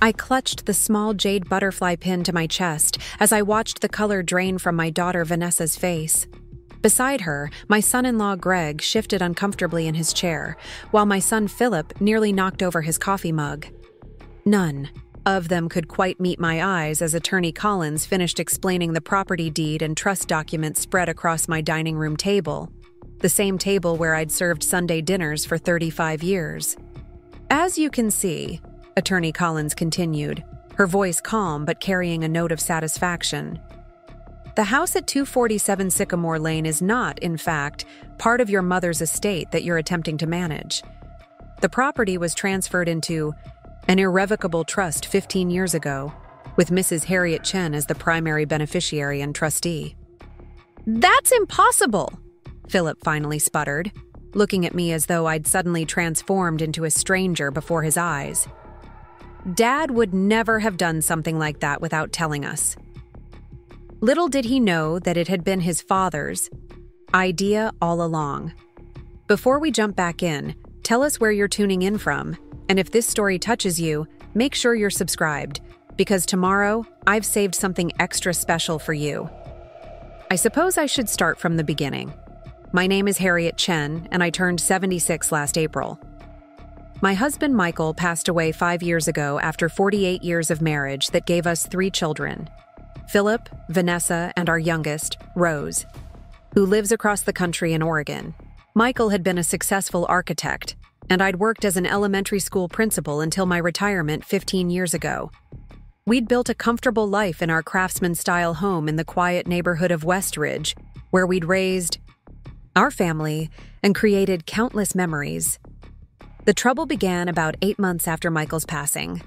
I clutched the small jade butterfly pin to my chest as I watched the color drain from my daughter Vanessa's face. Beside her, my son-in-law Greg shifted uncomfortably in his chair, while my son Phillip nearly knocked over his coffee mug. None of them could quite meet my eyes as Attorney Collins finished explaining the property deed and trust documents spread across my dining room table, the same table where I'd served Sunday dinners for 35 years. As you can see, Attorney Collins continued, her voice calm but carrying a note of satisfaction. The house at 247 Sycamore Lane is not, in fact, part of your mother's estate that you're attempting to manage. The property was transferred into an irrevocable trust 15 years ago, with Mrs. Harriet Chen as the primary beneficiary and trustee. "That's impossible!" Phillip finally sputtered, looking at me as though I'd suddenly transformed into a stranger before his eyes. Dad would never have done something like that without telling us. Little did he know that it had been his father's idea all along. Before we jump back in, tell us where you're tuning in from, and if this story touches you, make sure you're subscribed, because tomorrow I've saved something extra special for you. I suppose I should start from the beginning. My name is Harriet Chen, and I turned 76 last April. My husband Michael passed away 5 years ago after 48 years of marriage that gave us 3 children. Phillip, Vanessa, and our youngest, Rose, who lives across the country in Oregon. Michael had been a successful architect, and I'd worked as an elementary school principal until my retirement 15 years ago. We'd built a comfortable life in our craftsman-style home in the quiet neighborhood of Westridge, where we'd raised our family and created countless memories. The trouble began about 8 months after Michael's passing.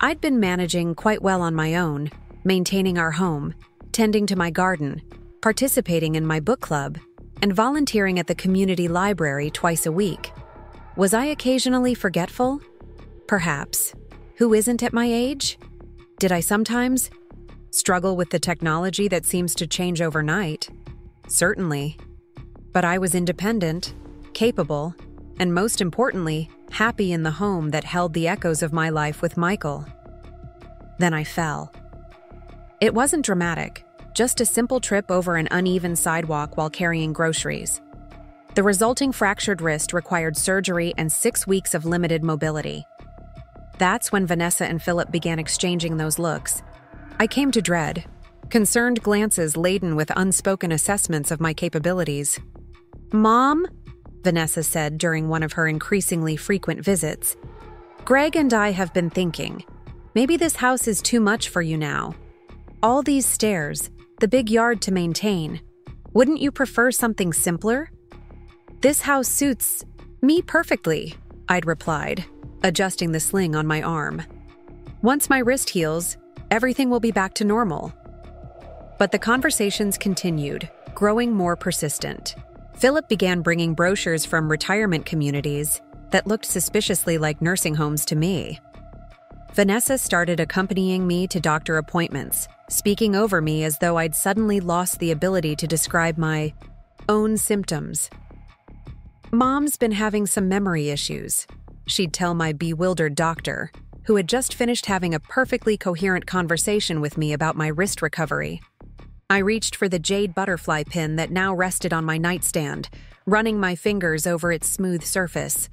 I'd been managing quite well on my own, maintaining our home, tending to my garden, participating in my book club, and volunteering at the community library twice a week. Was I occasionally forgetful? Perhaps. Who isn't at my age? Did I sometimes struggle with the technology that seems to change overnight? Certainly. But I was independent, capable, and most importantly, happy in the home that held the echoes of my life with Michael. Then I fell. It wasn't dramatic, just a simple trip over an uneven sidewalk while carrying groceries. The resulting fractured wrist required surgery and 6 weeks of limited mobility. That's when Vanessa and Phillip began exchanging those looks. I came to dread, concerned glances laden with unspoken assessments of my capabilities. "Mom," Vanessa said during one of her increasingly frequent visits, "Greg and I have been thinking, maybe this house is too much for you now. All these stairs, the big yard to maintain. Wouldn't you prefer something simpler?" "This house suits me perfectly," I'd replied, adjusting the sling on my arm. "Once my wrist heals, everything will be back to normal." But the conversations continued, growing more persistent. Phillip began bringing brochures from retirement communities that looked suspiciously like nursing homes to me. Vanessa started accompanying me to doctor appointments, speaking over me as though I'd suddenly lost the ability to describe my own symptoms. "Mom's been having some memory issues," she'd tell my bewildered doctor, who had just finished having a perfectly coherent conversation with me about my wrist recovery. I reached for the jade butterfly pin that now rested on my nightstand, running my fingers over its smooth surface.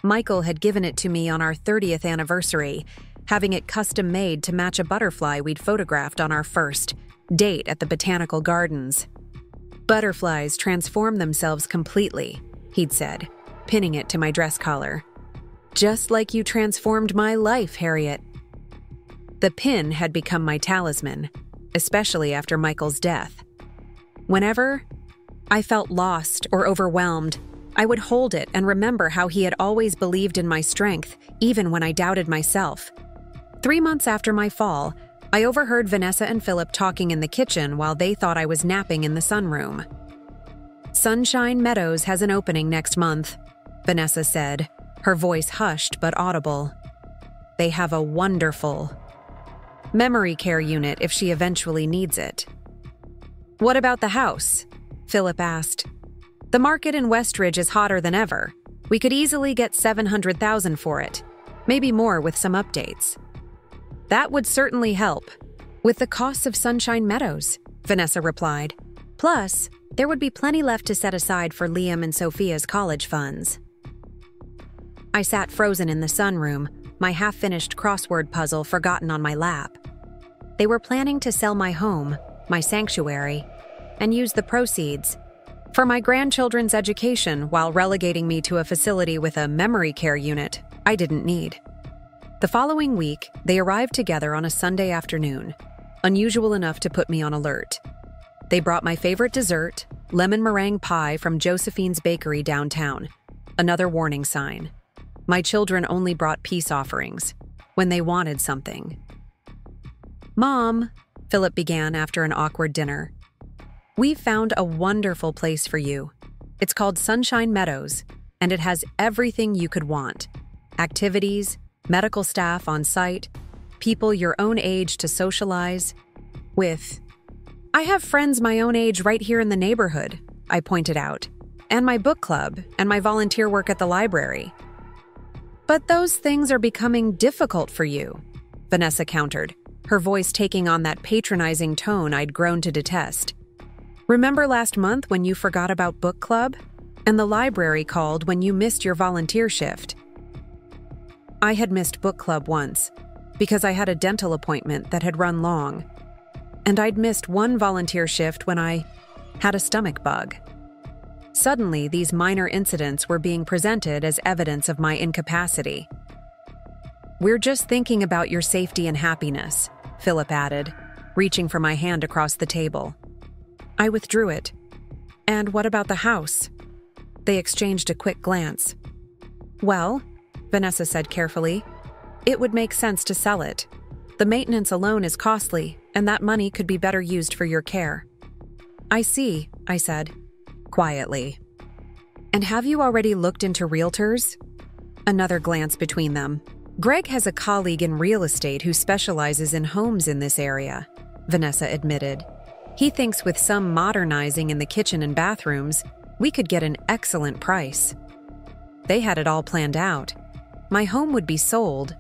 Michael had given it to me on our 30th anniversary, having it custom-made to match a butterfly we'd photographed on our first date at the Botanical Gardens. "Butterflies transform themselves completely," he'd said, pinning it to my dress collar. "Just like you transformed my life, Harriet." The pin had become my talisman, especially after Michael's death. Whenever I felt lost or overwhelmed, I would hold it and remember how he had always believed in my strength, even when I doubted myself. 3 months after my fall, I overheard Vanessa and Phillip talking in the kitchen while they thought I was napping in the sunroom. "Sunshine Meadows has an opening next month," Vanessa said, her voice hushed but audible. "They have a wonderful memory care unit if she eventually needs it." "What about the house?" Phillip asked. "The market in Westridge is hotter than ever. We could easily get $700,000 for it, maybe more with some updates." That would certainly help. With the costs of Sunshine Meadows, Vanessa replied. Plus, there would be plenty left to set aside for Liam and Sophia's college funds. I sat frozen in the sunroom, my half-finished crossword puzzle forgotten on my lap. They were planning to sell my home, my sanctuary, and use the proceeds for my grandchildren's education while relegating me to a facility with a memory care unit I didn't need. The following week, they arrived together on a Sunday afternoon, unusual enough to put me on alert. They brought my favorite dessert, lemon meringue pie from Josephine's Bakery downtown, another warning sign. My children only brought peace offerings when they wanted something. Mom, Phillip began after an awkward dinner, we've found a wonderful place for you. It's called Sunshine Meadows, and it has everything you could want. Activities, medical staff on site, people your own age to socialize with. I have friends my own age right here in the neighborhood, I pointed out, and my book club and my volunteer work at the library. But those things are becoming difficult for you, Vanessa countered, her voice taking on that patronizing tone I'd grown to detest. Remember last month when you forgot about book club? And the library called when you missed your volunteer shift. I had missed book club once, because I had a dental appointment that had run long. And I'd missed one volunteer shift when I had a stomach bug. Suddenly, these minor incidents were being presented as evidence of my incapacity. We're just thinking about your safety and happiness, Phillip added, reaching for my hand across the table. I withdrew it. And what about the house? They exchanged a quick glance. Well, Vanessa said carefully, it would make sense to sell it. The maintenance alone is costly, and that money could be better used for your care. I see, I said, quietly. And have you already looked into realtors? Another glance between them. Greg has a colleague in real estate who specializes in homes in this area, Vanessa admitted. He thinks with some modernizing in the kitchen and bathrooms, we could get an excellent price. They had it all planned out. My home would be sold.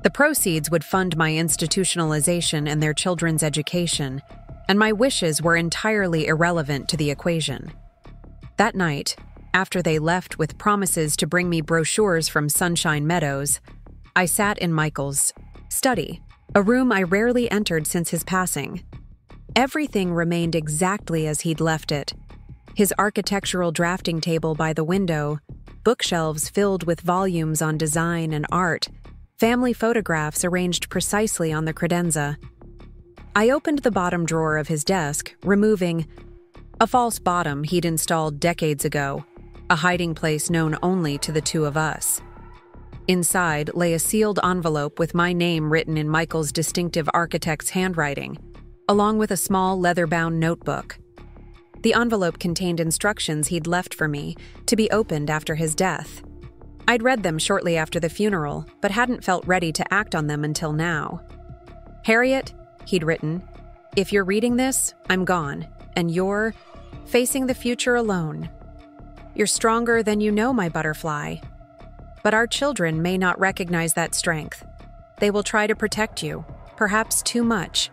The proceeds would fund my institutionalization and their children's education, and my wishes were entirely irrelevant to the equation. That night, after they left with promises to bring me brochures from Sunshine Meadows, I sat in Michael's study, a room I rarely entered since his passing. Everything remained exactly as he'd left it. His architectural drafting table by the window, bookshelves filled with volumes on design and art, family photographs arranged precisely on the credenza. I opened the bottom drawer of his desk, removing a false bottom he'd installed decades ago, a hiding place known only to the two of us. Inside lay a sealed envelope with my name written in Michael's distinctive architect's handwriting, along with a small leather-bound notebook. The envelope contained instructions he'd left for me to be opened after his death. I'd read them shortly after the funeral, but hadn't felt ready to act on them until now. Harriet, he'd written, if you're reading this, I'm gone, and you're facing the future alone. You're stronger than you know, my butterfly. But our children may not recognize that strength. They will try to protect you, perhaps too much.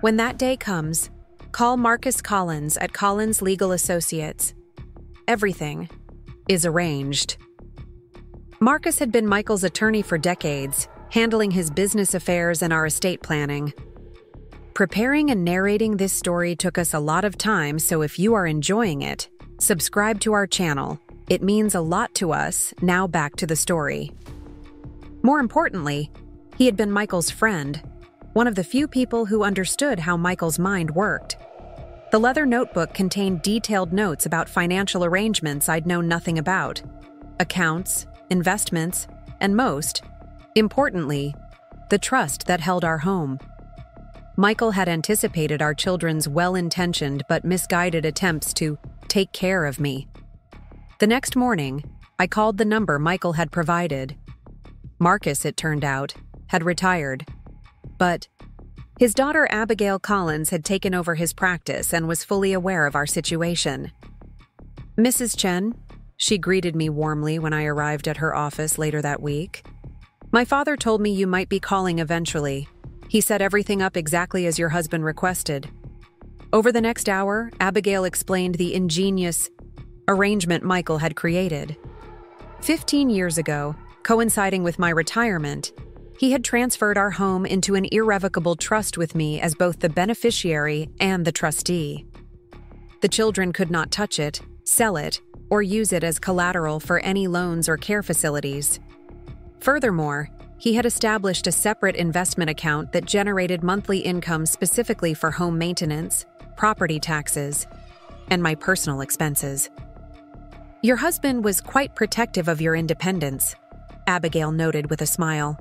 When that day comes, call Marcus Collins at Collins Legal Associates. Everything is arranged. Marcus had been Michael's attorney for decades, handling his business affairs and our estate planning. Preparing and narrating this story took us a lot of time, so if you are enjoying it, subscribe to our channel. It means a lot to us. Now back to the story. More importantly, he had been Michael's friend, one of the few people who understood how Michael's mind worked. The leather notebook contained detailed notes about financial arrangements I'd known nothing about, accounts, investments, and most importantly, the trust that held our home. Michael had anticipated our children's well-intentioned but misguided attempts to take care of me. The next morning, I called the number Michael had provided. Marcus, it turned out, had retired. But his daughter Abigail Collins had taken over his practice and was fully aware of our situation. Mrs. Chen, she greeted me warmly when I arrived at her office later that week. My father told me you might be calling eventually. He set everything up exactly as your husband requested. Over the next hour, Abigail explained the ingenious arrangement Michael had created. 15 years ago, coinciding with my retirement, he had transferred our home into an irrevocable trust with me as both the beneficiary and the trustee. The children could not touch it, sell it, or use it as collateral for any loans or care facilities. Furthermore, he had established a separate investment account that generated monthly income specifically for home maintenance, property taxes, and my personal expenses. Your husband was quite protective of your independence, Abigail noted with a smile.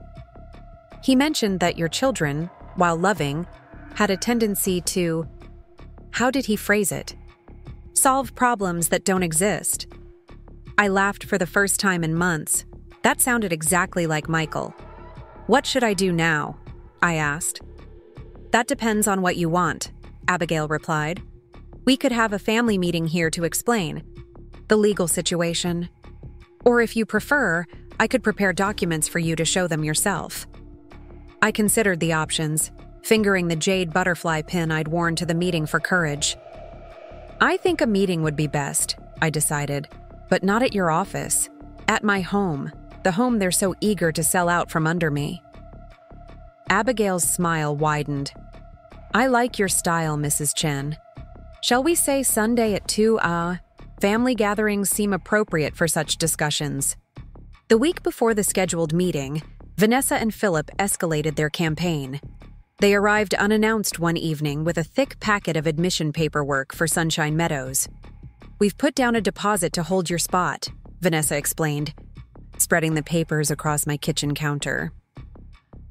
He mentioned that your children, while loving, had a tendency to, how did he phrase it? Solve problems that don't exist. I laughed for the first time in months. That sounded exactly like Michael. What should I do now? I asked. That depends on what you want, Abigail replied. We could have a family meeting here to explain the legal situation. Or if you prefer, I could prepare documents for you to show them yourself. I considered the options, fingering the jade butterfly pin I'd worn to the meeting for courage. I think a meeting would be best, I decided, but not at your office. At my home, the home they're so eager to sell out from under me. Abigail's smile widened. I like your style, Mrs. Chen. Shall we say Sunday at 2? Family gatherings seem appropriate for such discussions. The week before the scheduled meeting, Vanessa and Phillip escalated their campaign. They arrived unannounced one evening with a thick packet of admission paperwork for Sunshine Meadows. We've put down a deposit to hold your spot, Vanessa explained, spreading the papers across my kitchen counter.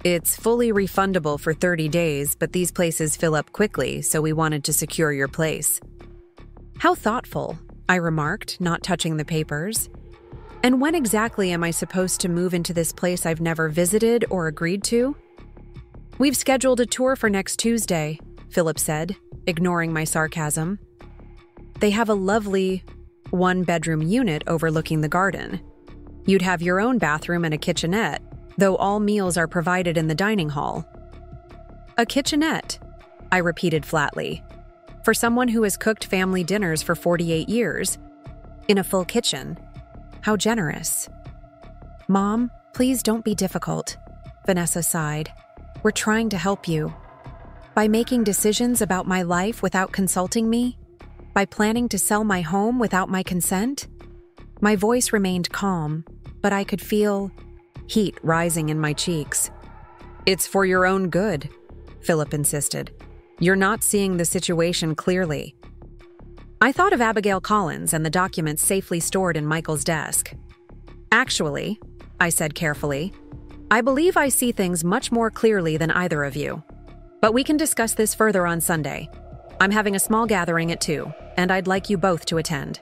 It's fully refundable for 30 days, but these places fill up quickly, so we wanted to secure your place. How thoughtful, I remarked, not touching the papers. And when exactly am I supposed to move into this place I've never visited or agreed to? We've scheduled a tour for next Tuesday, Phillip said, ignoring my sarcasm. They have a lovely one-bedroom unit overlooking the garden. You'd have your own bathroom and a kitchenette, though all meals are provided in the dining hall. A kitchenette, I repeated flatly. For someone who has cooked family dinners for 48 years, in a full kitchen. How generous. Mom, please don't be difficult, Vanessa sighed. We're trying to help you. By making decisions about my life without consulting me? By planning to sell my home without my consent? My voice remained calm, but I could feel heat rising in my cheeks. It's for your own good, Phillip insisted. You're not seeing the situation clearly. I thought of Abigail Collins and the documents safely stored in Michael's desk. Actually, I said carefully, I believe I see things much more clearly than either of you. But we can discuss this further on Sunday. I'm having a small gathering at 2, and I'd like you both to attend.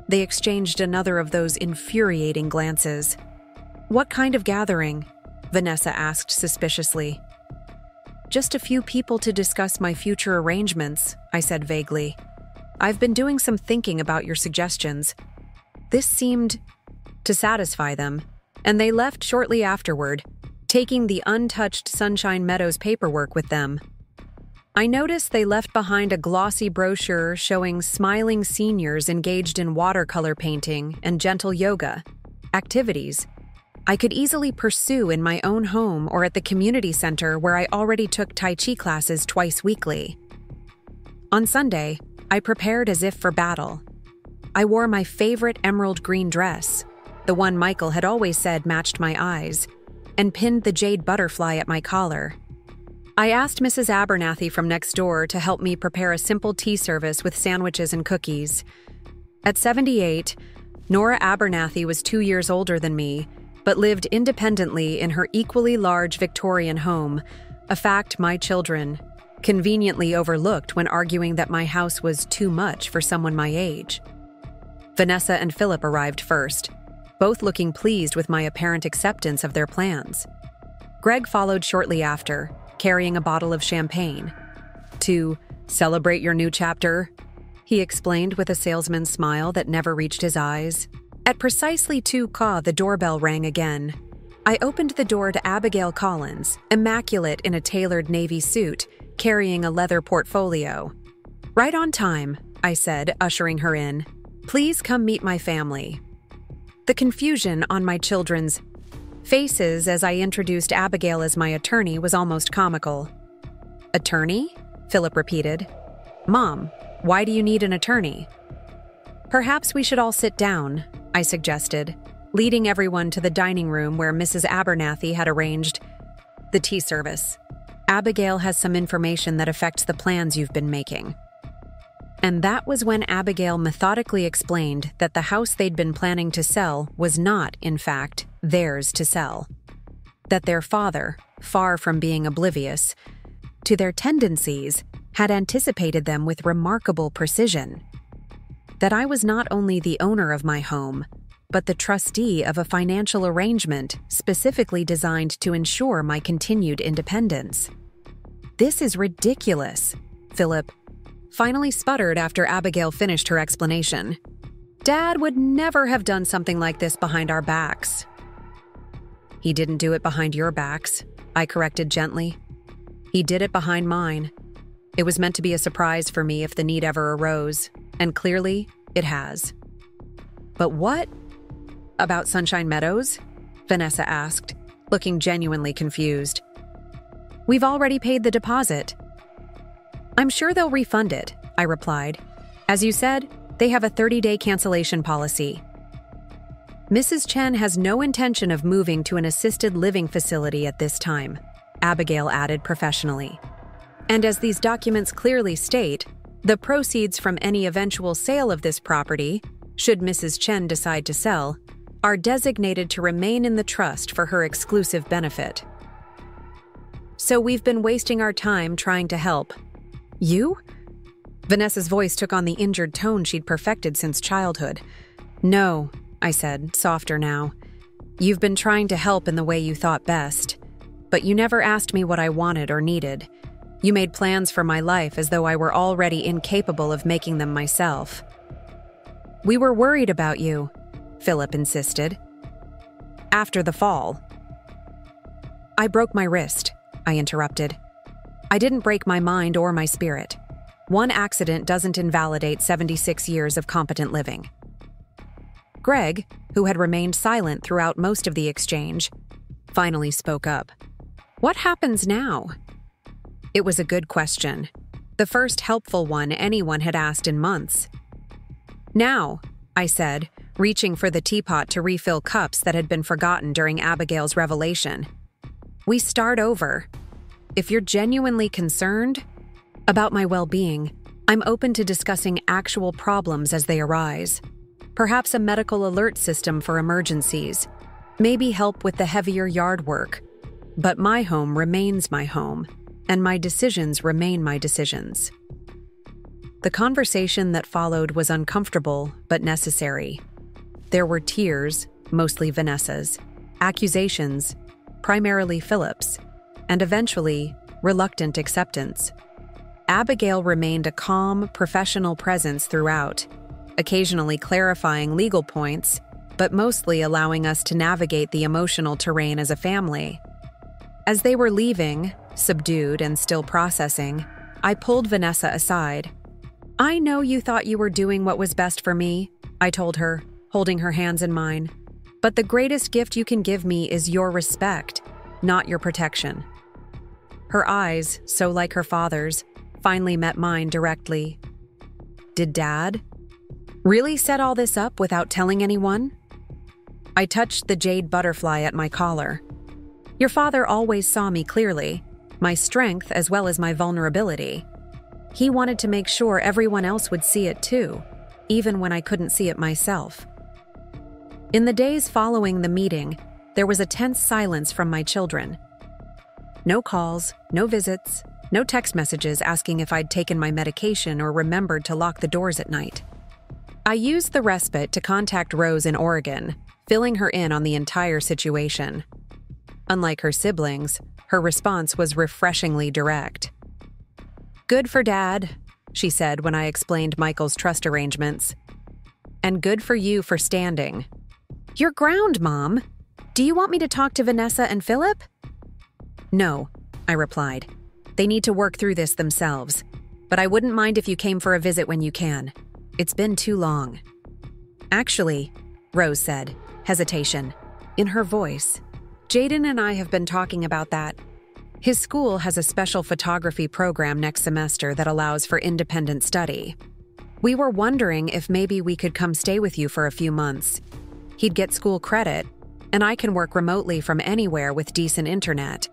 They exchanged another of those infuriating glances. What kind of gathering? Vanessa asked suspiciously. Just a few people to discuss my future arrangements, I said vaguely. I've been doing some thinking about your suggestions. This seemed to satisfy them, and they left shortly afterward, taking the untouched Sunshine Meadows paperwork with them. I noticed they left behind a glossy brochure showing smiling seniors engaged in watercolor painting and gentle yoga, activities I could easily pursue in my own home or at the community center where I already took Tai Chi classes twice weekly. On Sunday, I prepared as if for battle. I wore my favorite emerald green dress, the one Michael had always said matched my eyes, and pinned the jade butterfly at my collar. I asked Mrs. Abernathy from next door to help me prepare a simple tea service with sandwiches and cookies. At 78, Nora Abernathy was 2 years older than me, but lived independently in her equally large Victorian home, a fact my children conveniently overlooked when arguing that my house was too much for someone my age. Vanessa and Phillip arrived first, both looking pleased with my apparent acceptance of their plans. Greg followed shortly after, carrying a bottle of champagne. To celebrate your new chapter, he explained with a salesman's smile that never reached his eyes. At precisely 2 ka, the doorbell rang again. I opened the door to Abigail Collins, immaculate in a tailored navy suit, carrying a leather portfolio. "Right on time," I said, ushering her in. "Please come meet my family." The confusion on my children's faces as I introduced Abigail as my attorney was almost comical. "Attorney?" Phillip repeated. "Mom, why do you need an attorney?" "Perhaps we should all sit down," I suggested, leading everyone to the dining room where Mrs. Abernathy had arranged the tea service. "Abigail has some information that affects the plans you've been making." And that was when Abigail methodically explained that the house they'd been planning to sell was not, in fact, theirs to sell. That their father, far from being oblivious to their tendencies, had anticipated them with remarkable precision. That I was not only the owner of my home, but the trustee of a financial arrangement specifically designed to ensure my continued independence. "This is ridiculous," Phillip finally sputtered after Abigail finished her explanation. "Dad would never have done something like this behind our backs." "He didn't do it behind your backs," I corrected gently. "He did it behind mine. It was meant to be a surprise for me if the need ever arose, and clearly, it has." "But what about Sunshine Meadows?" Vanessa asked, looking genuinely confused. "We've already paid the deposit." "I'm sure they'll refund it," I replied. "As you said, they have a 30-day cancellation policy." "Mrs. Chen has no intention of moving to an assisted living facility at this time," Abigail added professionally. "And as these documents clearly state, the proceeds from any eventual sale of this property, should Mrs. Chen decide to sell, are designated to remain in the trust for her exclusive benefit. So we've been wasting our time trying to help." "You?" Vanessa's voice took on the injured tone she'd perfected since childhood. "No," I said, softer now. "You've been trying to help in the way you thought best, but you never asked me what I wanted or needed. You made plans for my life as though I were already incapable of making them myself." "We were worried about you," Phillip insisted. "After the fall." "I broke my wrist," I interrupted. "I didn't break my mind or my spirit. One accident doesn't invalidate 76 years of competent living." Greg, who had remained silent throughout most of the exchange, finally spoke up. "What happens now?" It was a good question, the first helpful one anyone had asked in months. "Now," I said, reaching for the teapot to refill cups that had been forgotten during Abigail's revelation. "We start over. If you're genuinely concerned about my well-being, I'm open to discussing actual problems as they arise. Perhaps a medical alert system for emergencies. Maybe help with the heavier yard work. But my home remains my home, and my decisions remain my decisions." The conversation that followed was uncomfortable but necessary. There were tears, mostly Vanessa's, accusations, primarily Phillip's, and eventually, reluctant acceptance. Abigail remained a calm, professional presence throughout, occasionally clarifying legal points, but mostly allowing us to navigate the emotional terrain as a family. As they were leaving, subdued and still processing, I pulled Vanessa aside. "I know you thought you were doing what was best for me," I told her, holding her hands in mine. "But the greatest gift you can give me is your respect, not your protection." Her eyes, so like her father's, finally met mine directly. "Did Dad really set all this up without telling anyone?" I touched the jade butterfly at my collar. "Your father always saw me clearly, my strength as well as my vulnerability. He wanted to make sure everyone else would see it too, even when I couldn't see it myself." In the days following the meeting, there was a tense silence from my children. No calls, no visits, no text messages asking if I'd taken my medication or remembered to lock the doors at night. I used the respite to contact Rose in Oregon, filling her in on the entire situation. Unlike her siblings, her response was refreshingly direct. "Good for Dad," she said when I explained Michael's trust arrangements. "And good for you for standing." "Your ground, Mom. Do Do you want me to talk to Vanessa and Phillip? No, I replied. They need to work through this themselves. But I wouldn't mind if you came for a visit when you can. It's been too long. Actually, Rose said, hesitation in her voice. Jaden and I have been talking about that. His school has a special photography program next semester that allows for independent study. We were wondering if maybe we could come stay with you for a few months. He'd get school credit, and I can work remotely from anywhere with decent internet.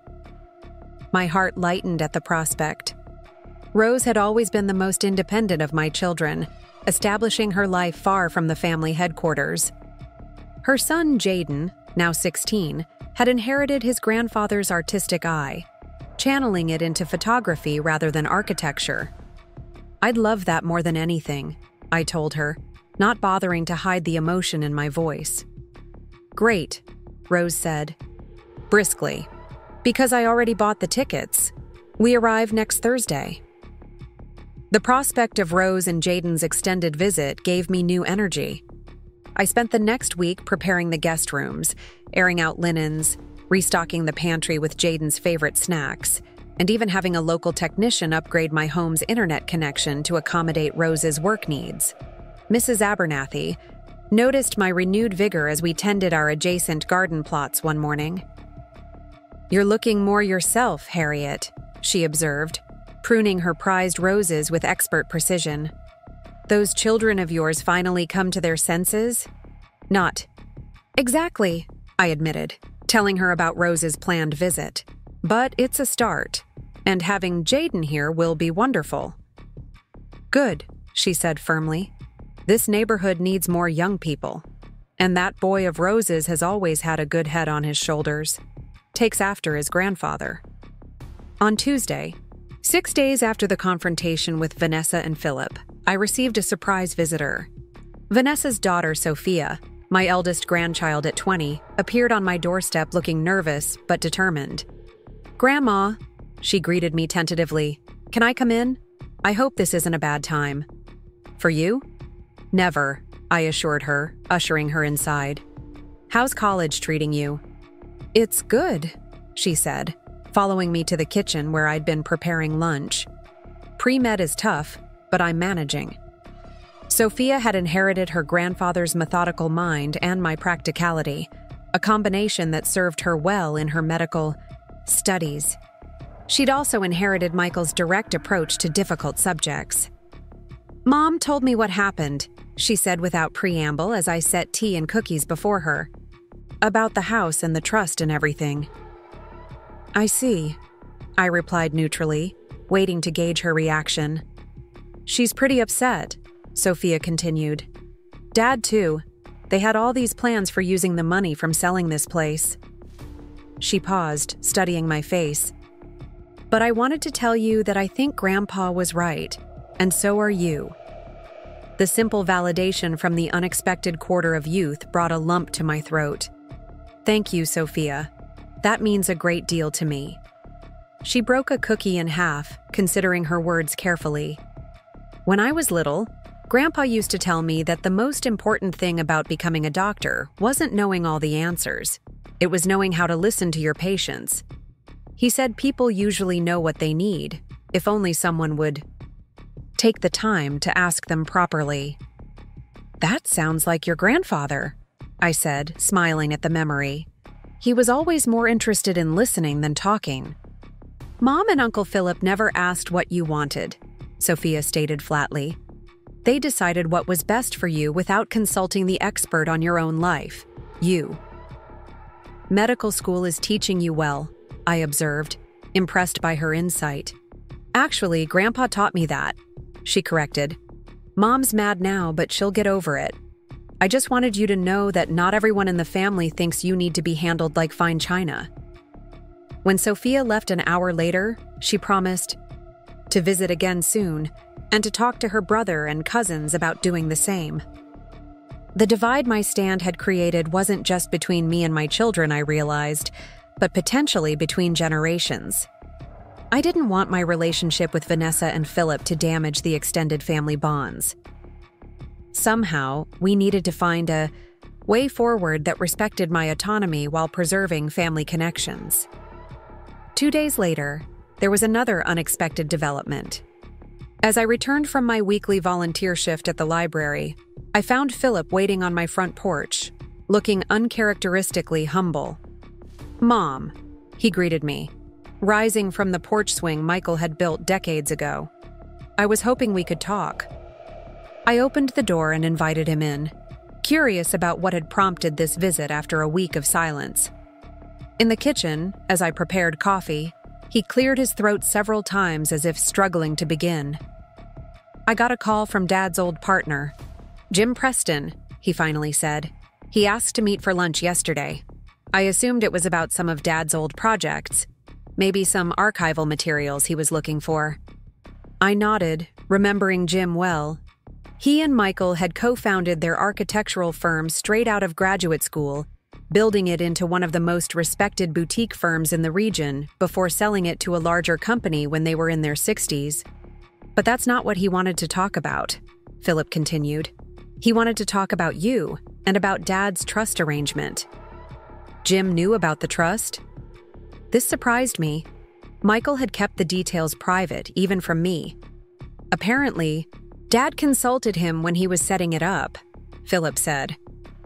My heart lightened at the prospect. Rose had always been the most independent of my children, establishing her life far from the family headquarters. Her son, Jaden, now 16, had inherited his grandfather's artistic eye, channeling it into photography rather than architecture. I'd love that more than anything, I told her, not bothering to hide the emotion in my voice. Great, Rose said, briskly, because I already bought the tickets. We arrive next Thursday. The prospect of Rose and Jaden's extended visit gave me new energy. I spent the next week preparing the guest rooms, airing out linens, restocking the pantry with Jaden's favorite snacks, and even having a local technician upgrade my home's internet connection to accommodate Rose's work needs. Mrs. Abernathy noticed my renewed vigor as we tended our adjacent garden plots one morning. "You're looking more yourself, Harriet," she observed, pruning her prized roses with expert precision. "Those children of yours finally come to their senses?" "Not exactly," I admitted, telling her about Rose's planned visit. "But it's a start, and having Jaden here will be wonderful." "Good," she said firmly. "This neighborhood needs more young people, and that boy of Rose's has always had a good head on his shoulders. Takes after his grandfather." On Tuesday, 6 days after the confrontation with Vanessa and Phillip, I received a surprise visitor. Vanessa's daughter, Sophia, my eldest grandchild at 20, appeared on my doorstep looking nervous but determined. "Grandma," she greeted me tentatively. "Can I come in? I hope this isn't a bad time." "For you?" "Never," I assured her, ushering her inside. "How's college treating you?" "It's good," she said, following me to the kitchen where I'd been preparing lunch. "Pre-med is tough, but I'm managing." Sophia had inherited her grandfather's methodical mind and my practicality, a combination that served her well in her medical studies. She'd also inherited Michael's direct approach to difficult subjects. "Mom told me what happened," she said without preamble as I set tea and cookies before her. "About the house and the trust and everything." "I see," I replied neutrally, waiting to gauge her reaction. "She's pretty upset," Sophia continued. "Dad, too. They had all these plans for using the money from selling this place." She paused, studying my face. "But I wanted to tell you that I think Grandpa was right, and so are you." The simple validation from the unexpected quarter of youth brought a lump to my throat. "Thank you, Sophia. That means a great deal to me." She broke a cookie in half, considering her words carefully. "When I was little, Grandpa used to tell me that the most important thing about becoming a doctor wasn't knowing all the answers. It was knowing how to listen to your patients. He said people usually know what they need, if only someone would take the time to ask them properly." "That sounds like your grandfather," I said, smiling at the memory. "He was always more interested in listening than talking." "Mom and Uncle Phillip never asked what you wanted," Sophia stated flatly. "They decided what was best for you without consulting the expert on your own life, you." "Medical school is teaching you well," I observed, impressed by her insight. "Actually, Grandpa taught me that," she corrected. "Mom's mad now, but she'll get over it. I just wanted you to know that not everyone in the family thinks you need to be handled like fine china." When Sophia left an hour later, she promised to visit again soon and to talk to her brother and cousins about doing the same. The divide my stand had created wasn't just between me and my children, I realized, but potentially between generations. I didn't want my relationship with Vanessa and Phillip to damage the extended family bonds. Somehow, we needed to find a way forward that respected my autonomy while preserving family connections. 2 days later, there was another unexpected development. As I returned from my weekly volunteer shift at the library, I found Phillip waiting on my front porch, looking uncharacteristically humble. "Mom," he greeted me, rising from the porch swing Michael had built decades ago. "I was hoping we could talk." I opened the door and invited him in, curious about what had prompted this visit after a week of silence. In the kitchen, as I prepared coffee, he cleared his throat several times as if struggling to begin. "I got a call from Dad's old partner, Jim Preston," he finally said. "He asked to meet for lunch yesterday. I assumed it was about some of Dad's old projects, maybe some archival materials he was looking for." I nodded, remembering Jim well. He and Michael had co-founded their architectural firm straight out of graduate school, building it into one of the most respected boutique firms in the region before selling it to a larger company when they were in their 60s. "But that's not what he wanted to talk about," Phillip continued. "He wanted to talk about you and about Dad's trust arrangement." Jim knew about the trust? This surprised me. Michael had kept the details private, even from me. Apparently, Dad consulted him when he was setting it up, Phillip said.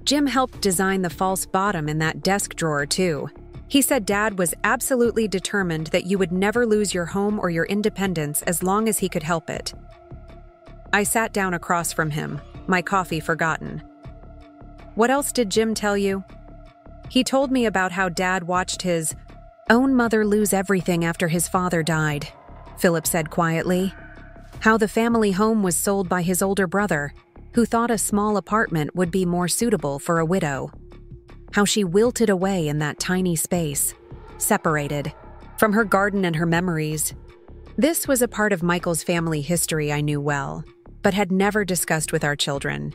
Jim helped design the false bottom in that desk drawer, too. He said Dad was absolutely determined that you would never lose your home or your independence as long as he could help it. I sat down across from him, my coffee forgotten. "What else did Jim tell you?" "He told me about how Dad watched his own mother lose everything after his father died," Phillip said quietly. "How the family home was sold by his older brother, who thought a small apartment would be more suitable for a widow. How she wilted away in that tiny space, separated from her garden and her memories. This was a part of Michael's family history I knew well, but had never discussed with our children.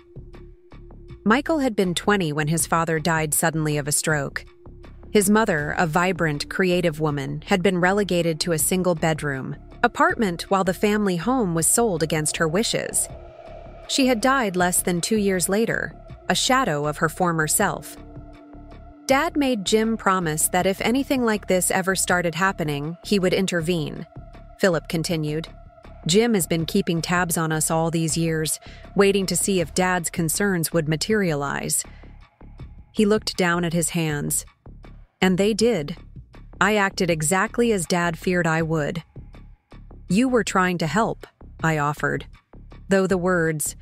Michael had been 20 when his father died suddenly of a stroke. His mother, a vibrant, creative woman, had been relegated to a single-bedroom apartment while the family home was sold against her wishes. She had died less than 2 years later, a shadow of her former self. Dad made Jim promise that if anything like this ever started happening, he would intervene, Phillip continued. Jim has been keeping tabs on us all these years, waiting to see if Dad's concerns would materialize. He looked down at his hands. And they did. I acted exactly as Dad feared I would. "You were trying to help," I offered, though the words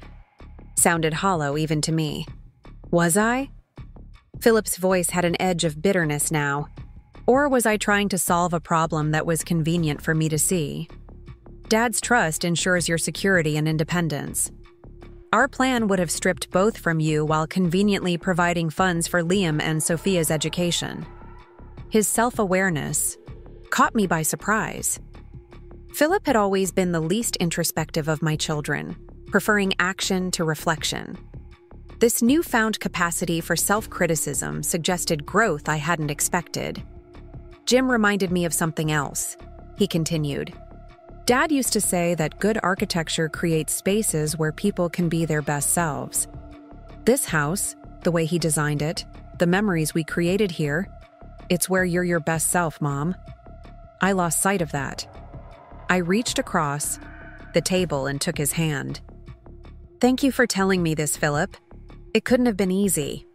sounded hollow even to me. "Was I?" Phillip's voice had an edge of bitterness now. Or was I trying to solve a problem that was convenient for me to see? Dad's trust ensures your security and independence. Our plan would have stripped both from you while conveniently providing funds for Liam and Sophia's education. His self-awareness caught me by surprise. Phillip had always been the least introspective of my children, preferring action to reflection. This newfound capacity for self-criticism suggested growth I hadn't expected. Jim reminded me of something else. He continued. Dad used to say that good architecture creates spaces where people can be their best selves. This house, the way he designed it, the memories we created here, it's where you're your best self, Mom. I lost sight of that. I reached across the table and took his hand. "Thank you for telling me this, Phillip. It couldn't have been easy."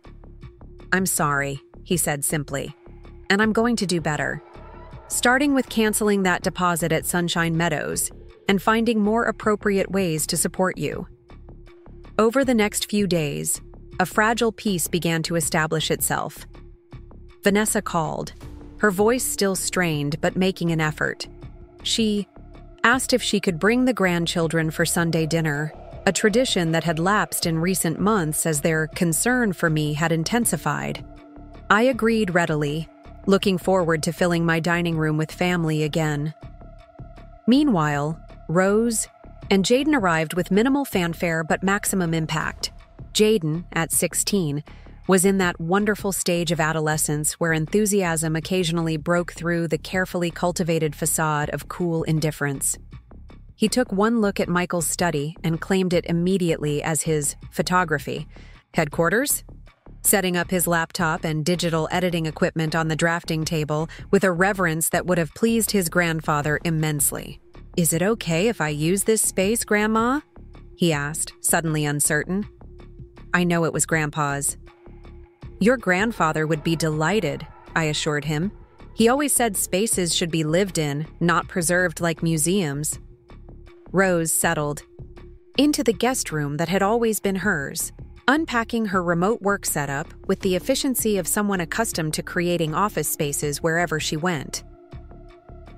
"I'm sorry," he said simply, "and I'm going to do better. Starting with canceling that deposit at Sunshine Meadows and finding more appropriate ways to support you." Over the next few days, a fragile peace began to establish itself. Vanessa called, her voice still strained but making an effort. She asked if she could bring the grandchildren for Sunday dinner, a tradition that had lapsed in recent months as their concern for me had intensified. I agreed readily, looking forward to filling my dining room with family again. Meanwhile, Rose and Jaden arrived with minimal fanfare but maximum impact. Jaden, at 16, was in that wonderful stage of adolescence where enthusiasm occasionally broke through the carefully cultivated facade of cool indifference. He took one look at Michael's study and claimed it immediately as his photography headquarters. setting up his laptop and digital editing equipment on the drafting table with a reverence that would have pleased his grandfather immensely. "Is it okay if I use this space, Grandma?" he asked, suddenly uncertain. I know it was Grandpa's. "Your grandfather would be delighted," I assured him. "He always said spaces should be lived in, not preserved like museums." Rose settled into the guest room that had always been hers, unpacking her remote work setup with the efficiency of someone accustomed to creating office spaces wherever she went.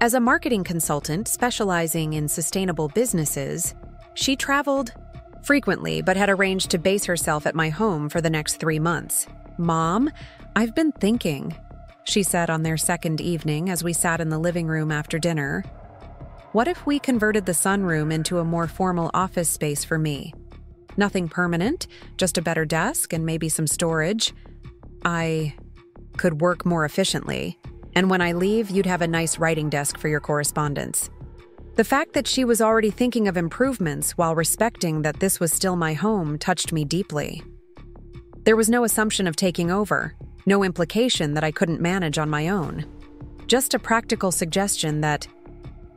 As a marketing consultant specializing in sustainable businesses, she traveled frequently but had arranged to base herself at my home for the next 3 months. "Mom, I've been thinking," she said on their second evening as we sat in the living room after dinner. "What if we converted the sunroom into a more formal office space for me? Nothing permanent, just a better desk and maybe some storage. I could work more efficiently, and when I leave, you'd have a nice writing desk for your correspondence." The fact that she was already thinking of improvements while respecting that this was still my home touched me deeply. There was no assumption of taking over, no implication that I couldn't manage on my own. Just a practical suggestion that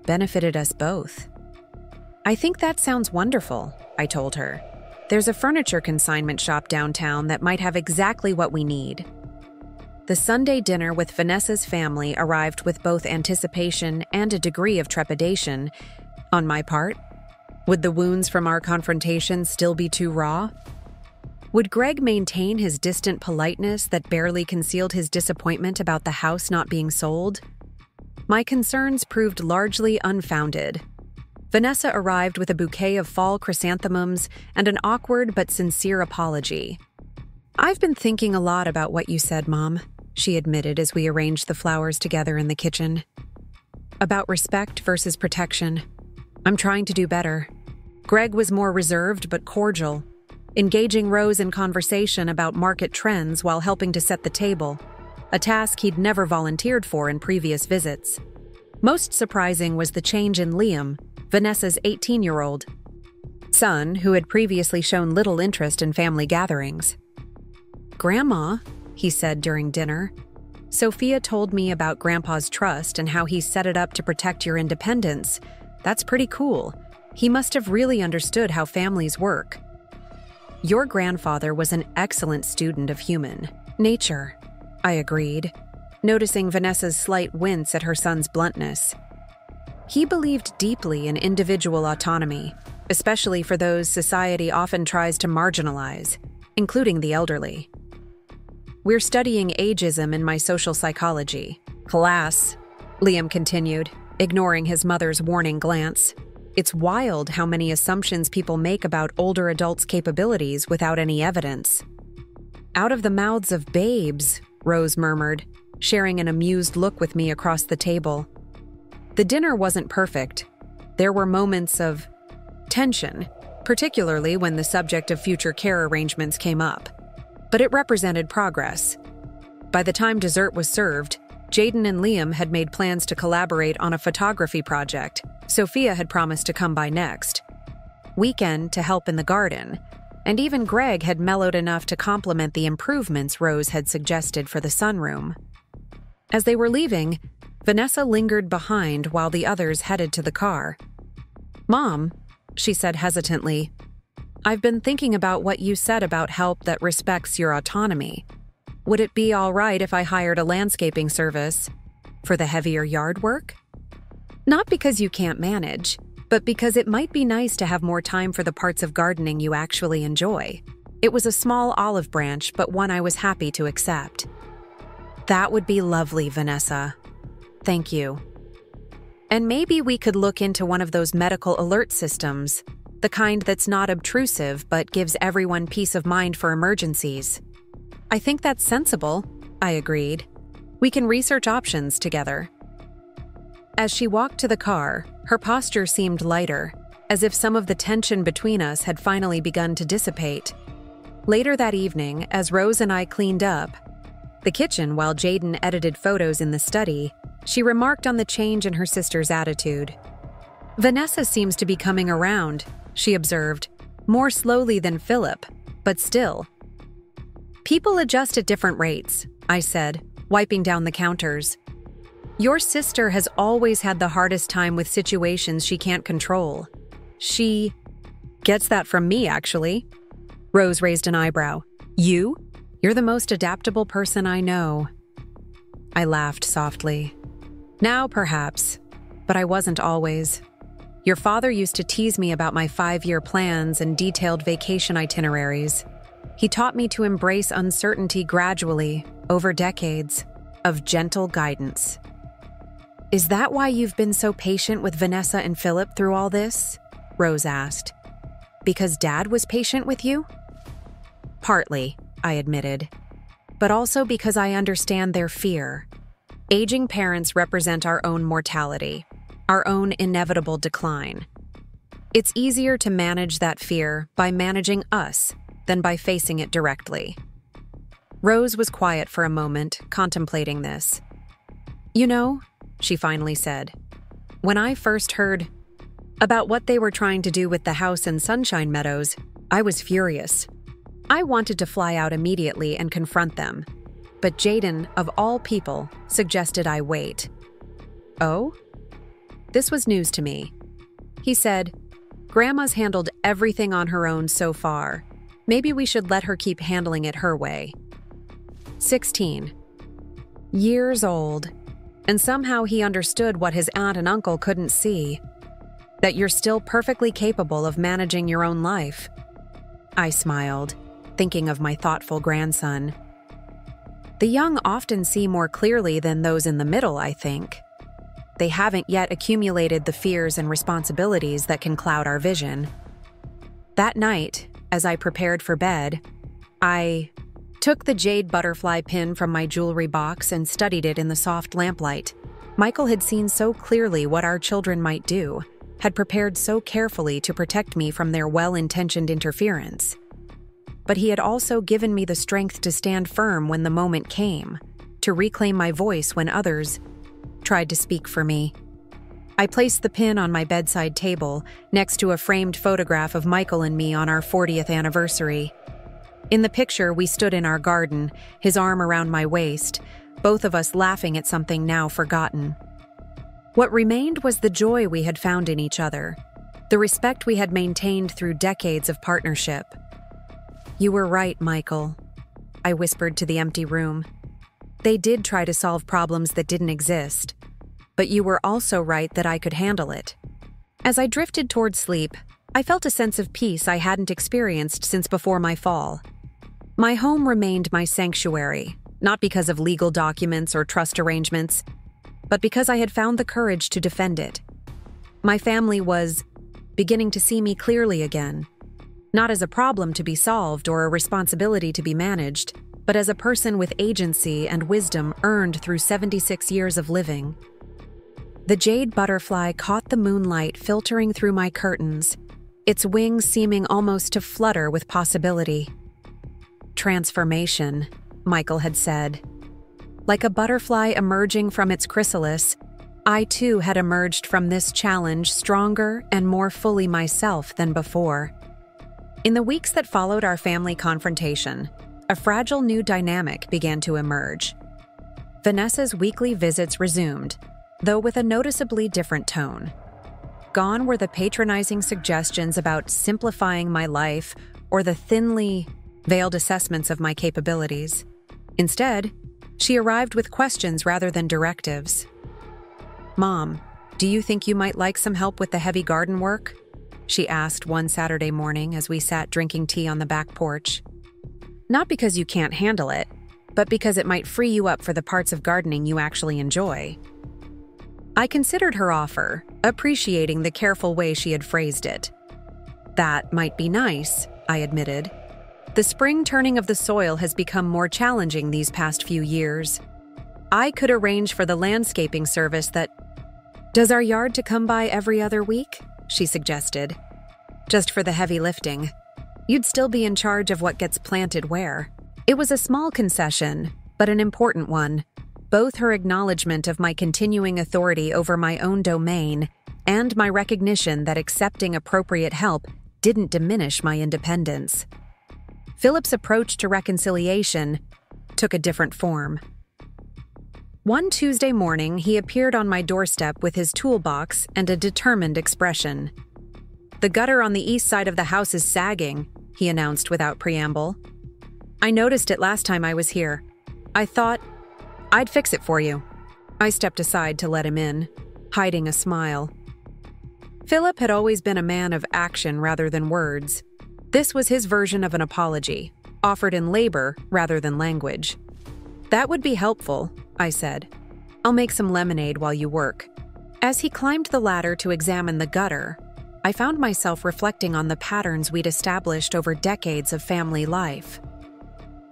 benefited us both. "I think that sounds wonderful," I told her. "There's a furniture consignment shop downtown that might have exactly what we need." The Sunday dinner with Vanessa's family arrived with both anticipation and a degree of trepidation. On my part, would the wounds from our confrontation still be too raw? Would Greg maintain his distant politeness that barely concealed his disappointment about the house not being sold? My concerns proved largely unfounded. Vanessa arrived with a bouquet of fall chrysanthemums and an awkward but sincere apology. "I've been thinking a lot about what you said, Mom," she admitted as we arranged the flowers together in the kitchen. "About respect versus protection. I'm trying to do better." Greg was more reserved but cordial, engaging Rose in conversation about market trends while helping to set the table, a task he'd never volunteered for in previous visits. Most surprising was the change in Liam, Vanessa's 18-year-old son, who had previously shown little interest in family gatherings. "Grandma," he said during dinner, "Sophia told me about Grandpa's trust and how he set it up to protect your independence. That's pretty cool. He must have really understood how families work." "Your grandfather was an excellent student of human nature," I agreed, noticing Vanessa's slight wince at her son's bluntness. "He believed deeply in individual autonomy, especially for those society often tries to marginalize, including the elderly. We're studying ageism in my social psychology class," Liam continued, ignoring his mother's warning glance. "It's wild how many assumptions people make about older adults' capabilities without any evidence." "Out of the mouths of babes," Rose murmured, sharing an amused look with me across the table. The dinner wasn't perfect. There were moments of tension, particularly when the subject of future care arrangements came up. But it represented progress. By the time dessert was served, Jaden and Liam had made plans to collaborate on a photography project. Sophia had promised to come by next weekend to help in the garden, and even Greg had mellowed enough to compliment the improvements Rose had suggested for the sunroom. As they were leaving, Vanessa lingered behind while the others headed to the car. "Mom," she said hesitantly, "I've been thinking about what you said about help that respects your autonomy. Would it be all right if I hired a landscaping service for the heavier yard work? Not because you can't manage, but because it might be nice to have more time for the parts of gardening you actually enjoy." It was a small olive branch, but one I was happy to accept. "That would be lovely, Vanessa. Thank you. And maybe we could look into one of those medical alert systems, the kind that's not obtrusive but gives everyone peace of mind for emergencies." "I think that's sensible," I agreed. "We can research options together." As she walked to the car, her posture seemed lighter, as if some of the tension between us had finally begun to dissipate. Later that evening, as Rose and I cleaned up the kitchen while Jaden edited photos in the study, she remarked on the change in her sister's attitude. "Vanessa seems to be coming around," she observed, "more slowly than Phillip, but still." People adjust at different rates, I said, wiping down the counters. Your sister has always had the hardest time with situations she can't control. She gets that from me, actually. Rose raised an eyebrow. You? You're the most adaptable person I know. I laughed softly. Now, perhaps, but I wasn't always. Your father used to tease me about my 5-year plans and detailed vacation itineraries. He taught me to embrace uncertainty gradually, over decades, of gentle guidance. Is that why you've been so patient with Vanessa and Phillip through all this? Rose asked. Because Dad was patient with you? Partly, I admitted, but also because I understand their fear. Aging parents represent our own mortality, our own inevitable decline. It's easier to manage that fear by managing us than by facing it directly. Rose was quiet for a moment, contemplating this. You know, she finally said, when I first heard about what they were trying to do with the house in Sunshine Meadows, I was furious. I wanted to fly out immediately and confront them, but Jaden, of all people, suggested I wait. Oh? This was news to me. He said, Grandma's handled everything on her own so far. Maybe we should let her keep handling it her way. 16. Years old, and somehow he understood what his aunt and uncle couldn't see. That you're still perfectly capable of managing your own life. I smiled, thinking of my thoughtful grandson. The young often see more clearly than those in the middle, I think. They haven't yet accumulated the fears and responsibilities that can cloud our vision. That night, as I prepared for bed, I took the jade butterfly pin from my jewelry box and studied it in the soft lamplight. Michael had seen so clearly what our children might do, had prepared so carefully to protect me from their well-intentioned interference. But he had also given me the strength to stand firm when the moment came, to reclaim my voice when others tried to speak for me. I placed the pin on my bedside table, next to a framed photograph of Michael and me on our 40th anniversary. In the picture, we stood in our garden, his arm around my waist, both of us laughing at something now forgotten. What remained was the joy we had found in each other, the respect we had maintained through decades of partnership. You were right, Michael, I whispered to the empty room. They did try to solve problems that didn't exist, but you were also right that I could handle it. As I drifted toward sleep, I felt a sense of peace I hadn't experienced since before my fall. My home remained my sanctuary, not because of legal documents or trust arrangements, but because I had found the courage to defend it. My family was beginning to see me clearly again, not as a problem to be solved or a responsibility to be managed, but as a person with agency and wisdom earned through 76 years of living. The jade butterfly caught the moonlight filtering through my curtains, its wings seeming almost to flutter with possibility. Transformation, Michael had said. Like a butterfly emerging from its chrysalis, I too had emerged from this challenge stronger and more fully myself than before. In the weeks that followed our family confrontation, a fragile new dynamic began to emerge. Vanessa's weekly visits resumed, though with a noticeably different tone. Gone were the patronizing suggestions about simplifying my life or the thinly veiled assessments of my capabilities. Instead, she arrived with questions rather than directives. Mom, do you think you might like some help with the heavy garden work? She asked one Saturday morning as we sat drinking tea on the back porch. Not because you can't handle it, but because it might free you up for the parts of gardening you actually enjoy. I considered her offer, appreciating the careful way she had phrased it. That might be nice, I admitted. The spring turning of the soil has become more challenging these past few years. I could arrange for the landscaping service that... Does our yard to come by every other week? She suggested. Just for the heavy lifting. You'd still be in charge of what gets planted where. It was a small concession, but an important one. Both her acknowledgement of my continuing authority over my own domain and my recognition that accepting appropriate help didn't diminish my independence. Phillip's approach to reconciliation took a different form. One Tuesday morning, he appeared on my doorstep with his toolbox and a determined expression. "The gutter on the east side of the house is sagging," he announced without preamble. "I noticed it last time I was here. I thought I'd fix it for you." I stepped aside to let him in, hiding a smile. Phillip had always been a man of action rather than words. This was his version of an apology, offered in labor rather than language. "That would be helpful," I said. "I'll make some lemonade while you work." As he climbed the ladder to examine the gutter, I found myself reflecting on the patterns we'd established over decades of family life.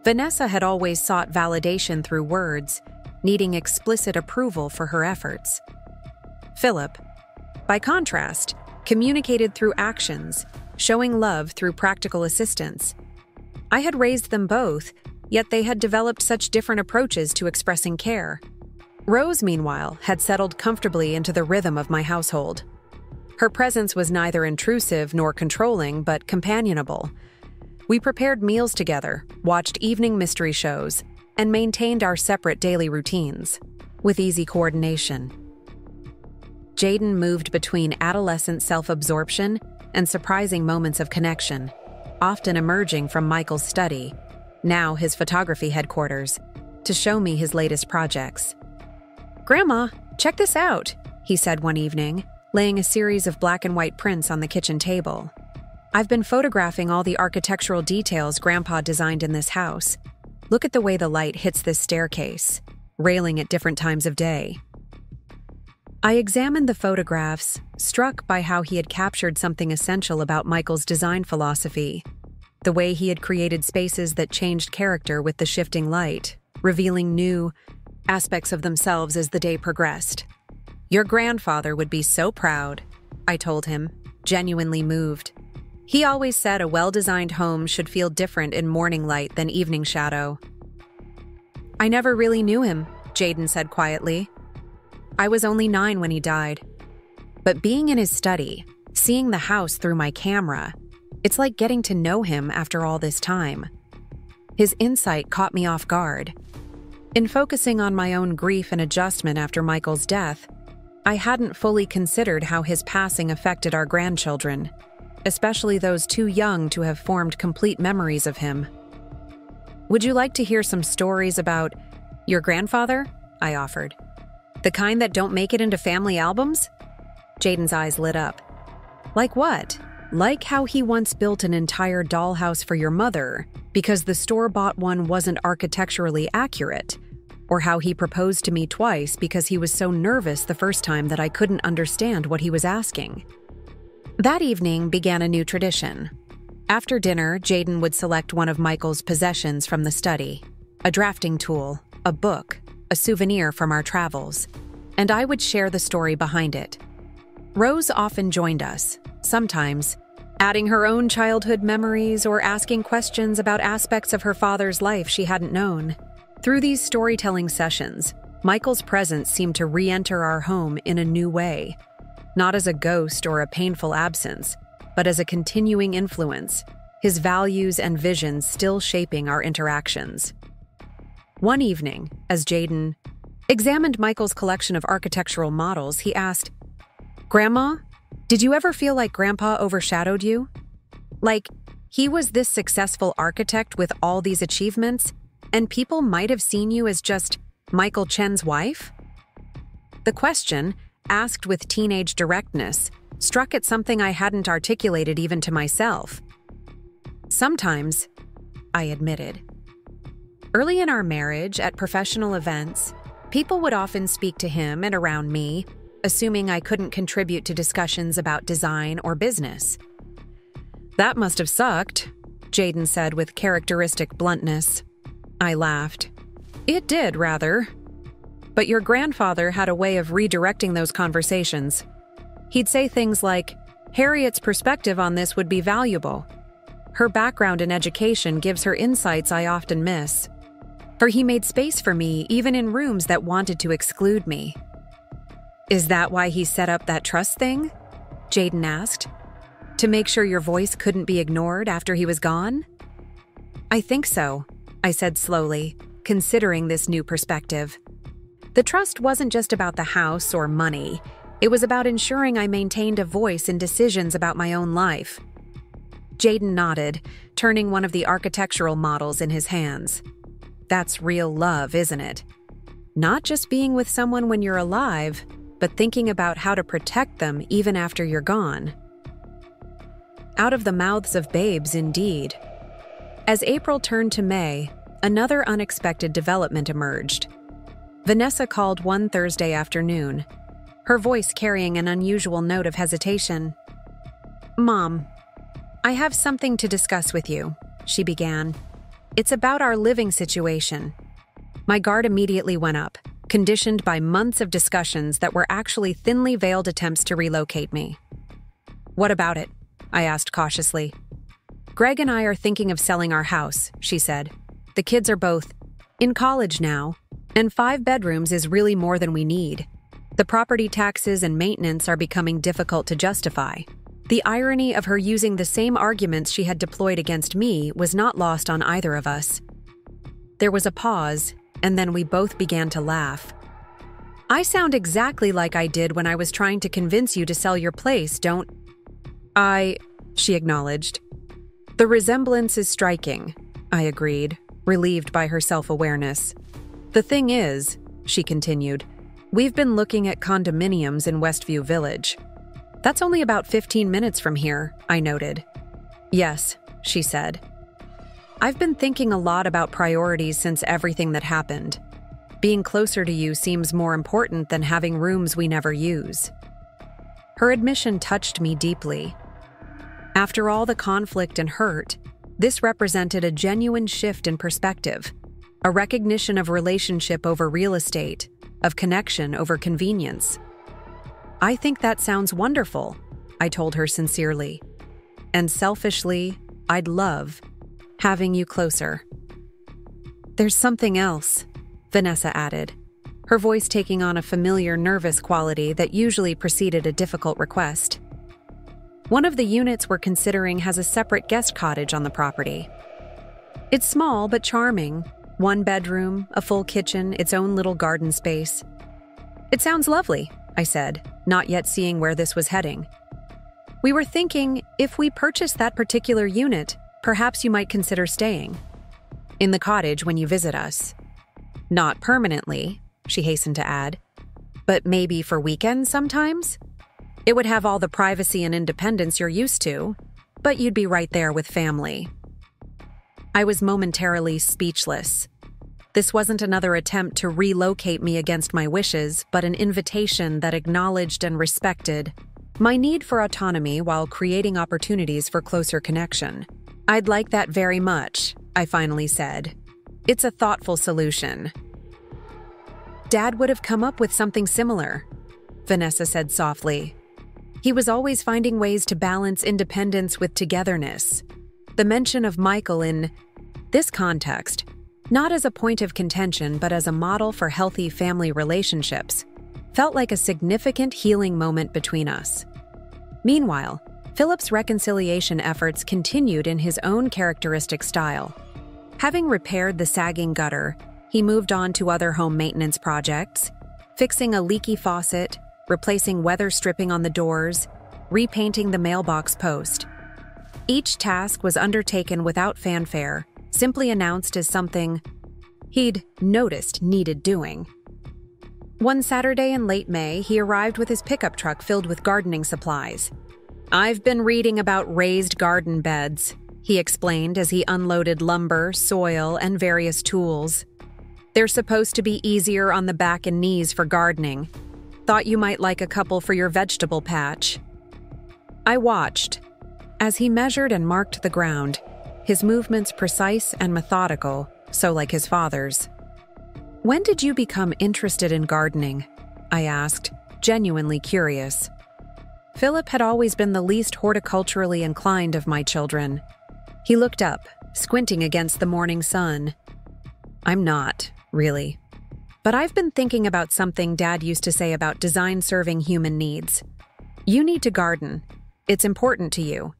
Vanessa had always sought validation through words, needing explicit approval for her efforts. Phillip, by contrast, communicated through actions, showing love through practical assistance. I had raised them both, yet they had developed such different approaches to expressing care. Rose, meanwhile, had settled comfortably into the rhythm of my household. Her presence was neither intrusive nor controlling, but companionable. We prepared meals together, watched evening mystery shows, and maintained our separate daily routines, with easy coordination. Jaden moved between adolescent self-absorption and surprising moments of connection, often emerging from Michael's study, now his photography headquarters, to show me his latest projects. "Grandma, check this out," he said one evening, laying a series of black and white prints on the kitchen table. "I've been photographing all the architectural details Grandpa designed in this house. Look at the way the light hits this staircase, railing at different times of day." I examined the photographs, struck by how he had captured something essential about Michael's design philosophy, the way he had created spaces that changed character with the shifting light, revealing new aspects of themselves as the day progressed. "Your grandfather would be so proud," I told him, genuinely moved. He always said a well-designed home should feel different in morning light than evening shadow. "I never really knew him," Jaden said quietly. "I was only 9 when he died. But being in his study, seeing the house through my camera, it's like getting to know him after all this time." His insight caught me off guard. In focusing on my own grief and adjustment after Michael's death, I hadn't fully considered how his passing affected our grandchildren, especially those too young to have formed complete memories of him. "Would you like to hear some stories about your grandfather?" I offered. "The kind that don't make it into family albums?" Jaden's eyes lit up. "Like what?" "Like how he once built an entire dollhouse for your mother because the store-bought one wasn't architecturally accurate, or how he proposed to me twice because he was so nervous the first time that I couldn't understand what he was asking." That evening began a new tradition. After dinner, Jaden would select one of Michael's possessions from the study, a drafting tool, a book, a souvenir from our travels, and I would share the story behind it. Rose often joined us, sometimes adding her own childhood memories or asking questions about aspects of her father's life she hadn't known. Through these storytelling sessions, Michael's presence seemed to re-enter our home in a new way, not as a ghost or a painful absence, but as a continuing influence, his values and visions still shaping our interactions. One evening, as Jaden examined Michael's collection of architectural models, he asked, "Grandma, did you ever feel like Grandpa overshadowed you? Like, he was this successful architect with all these achievements, and people might have seen you as just Michael Chen's wife?" The question, asked with teenage directness, struck at something I hadn't articulated even to myself. "Sometimes," I admitted. Early in our marriage, at professional events, people would often speak to him and around me, assuming I couldn't contribute to discussions about design or business. "That must have sucked," Jaden said with characteristic bluntness. I laughed. "It did, rather. But your grandfather had a way of redirecting those conversations. He'd say things like, 'Harriet's perspective on this would be valuable. Her background in education gives her insights I often miss.' Or he made space for me even in rooms that wanted to exclude me." "Is that why he set up that trust thing?" Jaden asked. "To make sure your voice couldn't be ignored after he was gone?" I think so, I said slowly, considering this new perspective. The trust wasn't just about the house or money. It was about ensuring I maintained a voice in decisions about my own life. Jaden nodded, turning one of the architectural models in his hands. That's real love, isn't it? Not just being with someone when you're alive, but thinking about how to protect them even after you're gone. Out of the mouths of babes, indeed. As April turned to May, another unexpected development emerged. Vanessa called one Thursday afternoon, her voice carrying an unusual note of hesitation. "Mom, I have something to discuss with you," she began. "It's about our living situation." My guard immediately went up, conditioned by months of discussions that were actually thinly veiled attempts to relocate me. "What about it?" I asked cautiously. "Greg and I are thinking of selling our house," she said. "The kids are both in college now, and 5 bedrooms is really more than we need. The property taxes and maintenance are becoming difficult to justify." The irony of her using the same arguments she had deployed against me was not lost on either of us. There was a pause, and then we both began to laugh. "I sound exactly like I did when I was trying to convince you to sell your place, don't I?" she acknowledged. "The resemblance is striking," I agreed, relieved by her self-awareness. "The thing is," she continued, "we've been looking at condominiums in Westview Village." "That's only about 15 minutes from here," I noted. "Yes," she said. "I've been thinking a lot about priorities since everything that happened. Being closer to you seems more important than having rooms we never use." Her admission touched me deeply. After all the conflict and hurt, this represented a genuine shift in perspective, a recognition of relationship over real estate, of connection over convenience. "I think that sounds wonderful," I told her sincerely. "And selfishly, I'd love having you closer." "There's something else," Vanessa added, her voice taking on a familiar nervous quality that usually preceded a difficult request. "One of the units we're considering has a separate guest cottage on the property. It's small but charming, 1 bedroom, a full kitchen, its own little garden space." "It sounds lovely," I said, not yet seeing where this was heading. "We were thinking, if we purchased that particular unit, perhaps you might consider staying in the cottage when you visit us. Not permanently," she hastened to add, "but maybe for weekends sometimes? It would have all the privacy and independence you're used to, but you'd be right there with family." I was momentarily speechless. This wasn't another attempt to relocate me against my wishes, but an invitation that acknowledged and respected my need for autonomy while creating opportunities for closer connection. "I'd like that very much," I finally said. "It's a thoughtful solution." "Dad would have come up with something similar," Vanessa said softly. "He was always finding ways to balance independence with togetherness." The mention of Michael in this context, not as a point of contention but as a model for healthy family relationships, felt like a significant healing moment between us. Meanwhile, Phillip's reconciliation efforts continued in his own characteristic style. Having repaired the sagging gutter, he moved on to other home maintenance projects, fixing a leaky faucet, replacing weather stripping on the doors, repainting the mailbox post. Each task was undertaken without fanfare, simply announced as something he'd noticed needed doing. One Saturday in late May, he arrived with his pickup truck filled with gardening supplies. "I've been reading about raised garden beds," he explained as he unloaded lumber, soil, and various tools. "They're supposed to be easier on the back and knees for gardening. Thought you might like a couple for your vegetable patch." I watched as he measured and marked the ground, his movements precise and methodical, so like his father's. "When did you become interested in gardening?" I asked, genuinely curious. Phillip had always been the least horticulturally inclined of my children. He looked up, squinting against the morning sun. "I'm not, really. But I've been thinking about something Dad used to say about design serving human needs. You need to garden. It's important to you.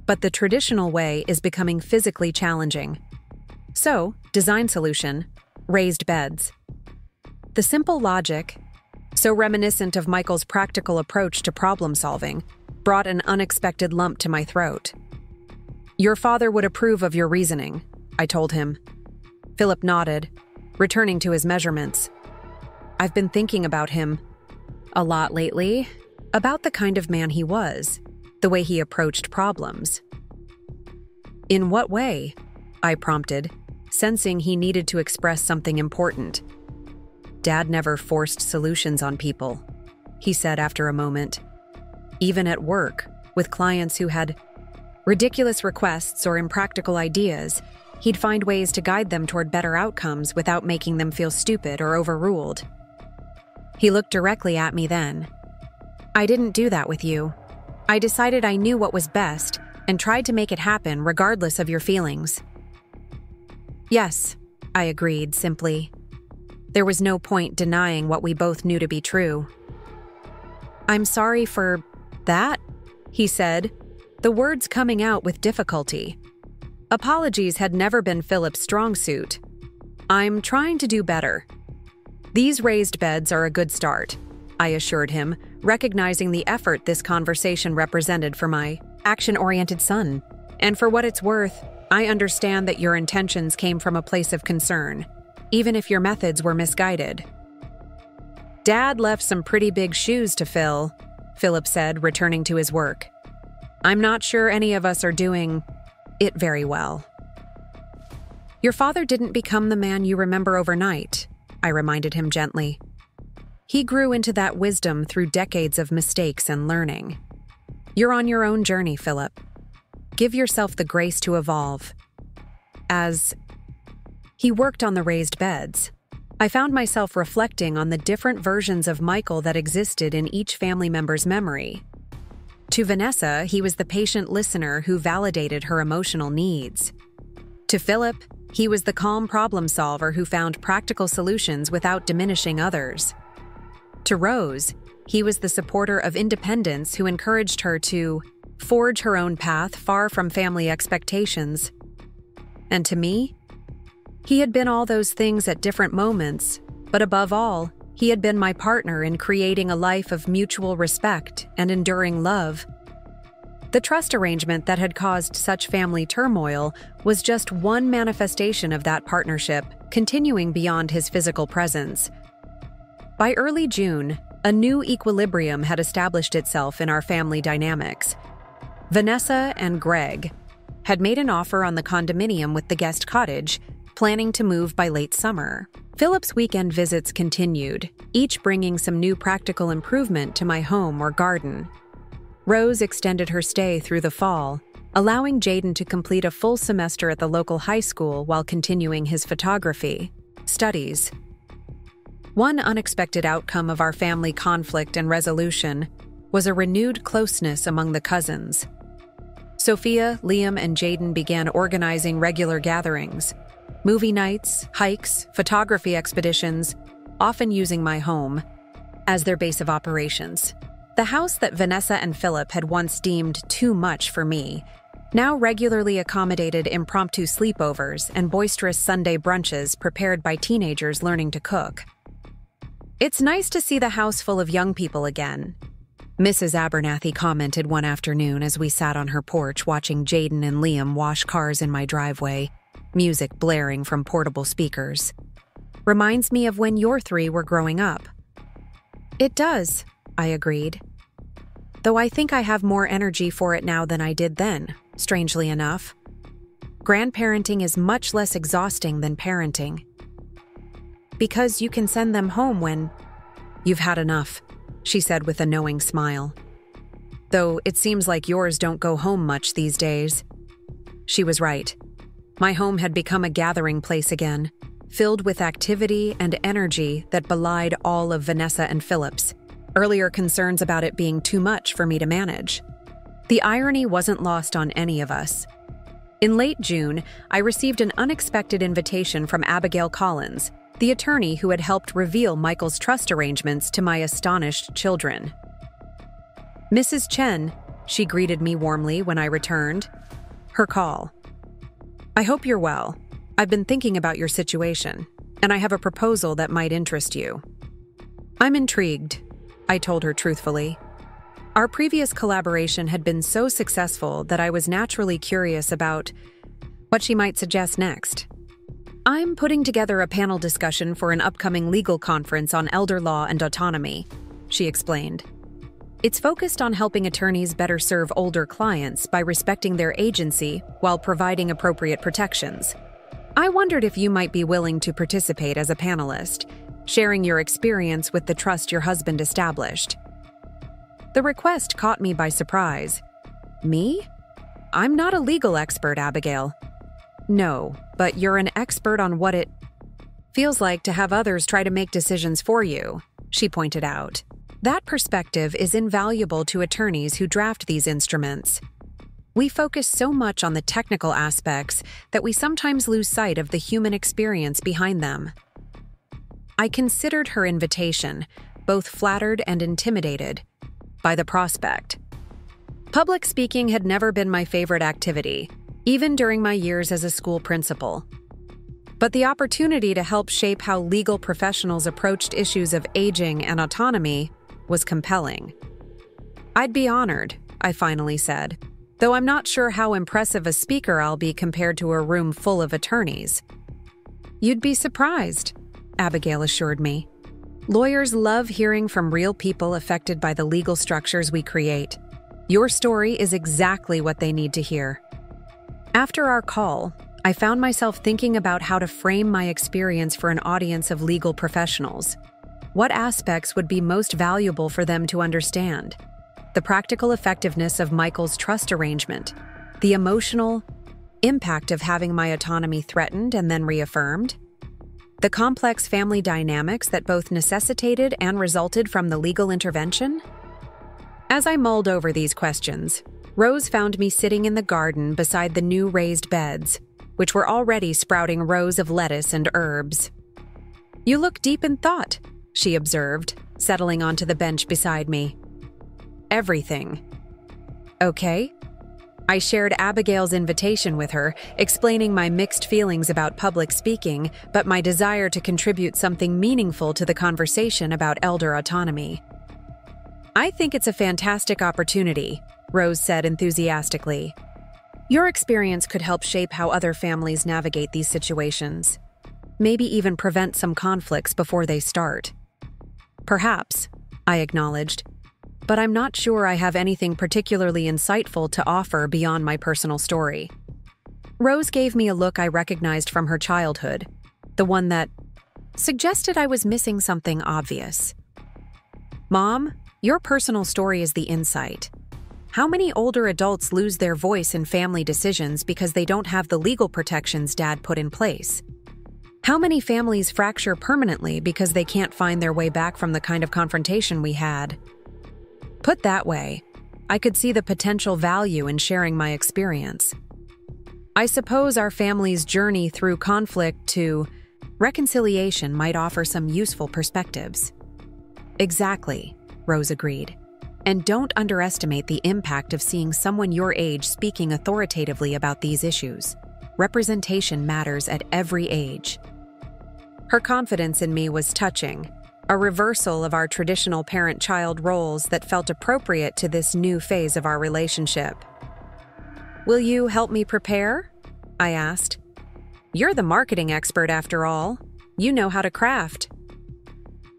But the traditional way is becoming physically challenging. So, design solution, raised beds. The simple logic, so reminiscent of Michael's practical approach to problem solving, brought an unexpected lump to my throat. Your father would approve of your reasoning, I told him. Phillip nodded, returning to his measurements. I've been thinking about him a lot lately, about the kind of man he was, the way he approached problems. In what way? I prompted, sensing he needed to express something important. Dad never forced solutions on people, he said after a moment. Even at work, with clients who had ridiculous requests or impractical ideas, he'd find ways to guide them toward better outcomes without making them feel stupid or overruled. He looked directly at me then. I didn't do that with you. I decided I knew what was best and tried to make it happen regardless of your feelings. Yes, I agreed simply. There was no point denying what we both knew to be true. I'm sorry for that, he said, the words coming out with difficulty. Apologies had never been Philip's strong suit. I'm trying to do better. These raised beds are a good start, I assured him, recognizing the effort this conversation represented for my action-oriented son. And for what it's worth, I understand that your intentions came from a place of concern, even if your methods were misguided. Dad left some pretty big shoes to fill, Phillip said, returning to his work. I'm not sure any of us are doing it very well. Your father didn't become the man you remember overnight, I reminded him gently. He grew into that wisdom through decades of mistakes and learning. You're on your own journey, Phillip. Give yourself the grace to evolve. As he worked on the raised beds, I found myself reflecting on the different versions of Michael that existed in each family member's memory. To Vanessa, he was the patient listener who validated her emotional needs. To Phillip, he was the calm problem solver who found practical solutions without diminishing others. To Rose, he was the supporter of independence who encouraged her to forge her own path far from family expectations. And to me, he had been all those things at different moments, but above all, he had been my partner in creating a life of mutual respect and enduring love. The trust arrangement that had caused such family turmoil was just one manifestation of that partnership, continuing beyond his physical presence. By early June, a new equilibrium had established itself in our family dynamics. Vanessa and Greg had made an offer on the condominium with the guest cottage, planning to move by late summer. Philip's weekend visits continued, each bringing some new practical improvement to my home or garden. Rose extended her stay through the fall, allowing Jaden to complete a full semester at the local high school while continuing his photography studies. One unexpected outcome of our family conflict and resolution was a renewed closeness among the cousins. Sophia, Liam, and Jaden began organizing regular gatherings, movie nights, hikes, photography expeditions, often using my home as their base of operations. The house that Vanessa and Phillip had once deemed too much for me now regularly accommodated impromptu sleepovers and boisterous Sunday brunches prepared by teenagers learning to cook. It's nice to see the house full of young people again, Mrs. Abernathy commented one afternoon as we sat on her porch watching Jaden and Liam wash cars in my driveway, music blaring from portable speakers. Reminds me of when your three were growing up. It does, I agreed. Though I think I have more energy for it now than I did then, strangely enough. Grandparenting is much less exhausting than parenting. Because you can send them home when you've had enough, she said with a knowing smile. Though it seems like yours don't go home much these days. She was right. My home had become a gathering place again, filled with activity and energy that belied all of Vanessa and Phillip's earlier concerns about it being too much for me to manage. The irony wasn't lost on any of us. In late June, I received an unexpected invitation from Abigail Collins, the attorney who had helped reveal Michael's trust arrangements to my astonished children. Mrs. Chen, she greeted me warmly when I returned. Her call. I hope you're well. I've been thinking about your situation, and I have a proposal that might interest you. I'm intrigued, I told her truthfully. Our previous collaboration had been so successful that I was naturally curious about what she might suggest next. I'm putting together a panel discussion for an upcoming legal conference on elder law and autonomy, she explained. It's focused on helping attorneys better serve older clients by respecting their agency while providing appropriate protections. I wondered if you might be willing to participate as a panelist, sharing your experience with the trust your husband established. The request caught me by surprise. Me? I'm not a legal expert, Abigail. No, but you're an expert on what it feels like to have others try to make decisions for you, she pointed out. That perspective is invaluable to attorneys who draft these instruments. We focus so much on the technical aspects that we sometimes lose sight of the human experience behind them. I considered her invitation, both flattered and intimidated, by the prospect. Public speaking had never been my favorite activity, even during my years as a school principal. But the opportunity to help shape how legal professionals approached issues of aging and autonomy was compelling. I'd be honored, I finally said, though I'm not sure how impressive a speaker I'll be compared to a room full of attorneys. You'd be surprised, Abigail assured me. Lawyers love hearing from real people affected by the legal structures we create. Your story is exactly what they need to hear. After our call, I found myself thinking about how to frame my experience for an audience of legal professionals. What aspects would be most valuable for them to understand? The practical effectiveness of Michael's trust arrangement, the emotional impact of having my autonomy threatened and then reaffirmed, the complex family dynamics that both necessitated and resulted from the legal intervention? As I mulled over these questions, Rose found me sitting in the garden beside the new raised beds, which were already sprouting rows of lettuce and herbs. You look deep in thought, she observed, settling onto the bench beside me. Everything. Okay. I shared Abigail's invitation with her, explaining my mixed feelings about public speaking, but my desire to contribute something meaningful to the conversation about elder autonomy. I think it's a fantastic opportunity, Rose said enthusiastically. Your experience could help shape how other families navigate these situations. Maybe even prevent some conflicts before they start. Perhaps, I acknowledged, but I'm not sure I have anything particularly insightful to offer beyond my personal story. Rose gave me a look I recognized from her childhood, the one that suggested I was missing something obvious. Mom, your personal story is the insight. How many older adults lose their voice in family decisions because they don't have the legal protections Dad put in place? How many families fracture permanently because they can't find their way back from the kind of confrontation we had? Put that way, I could see the potential value in sharing my experience. I suppose our family's journey through conflict to reconciliation might offer some useful perspectives. Exactly, Rose agreed. And don't underestimate the impact of seeing someone your age speaking authoritatively about these issues. Representation matters at every age. Her confidence in me was touching, a reversal of our traditional parent-child roles that felt appropriate to this new phase of our relationship. Will you help me prepare? I asked. You're the marketing expert after all. You know how to craft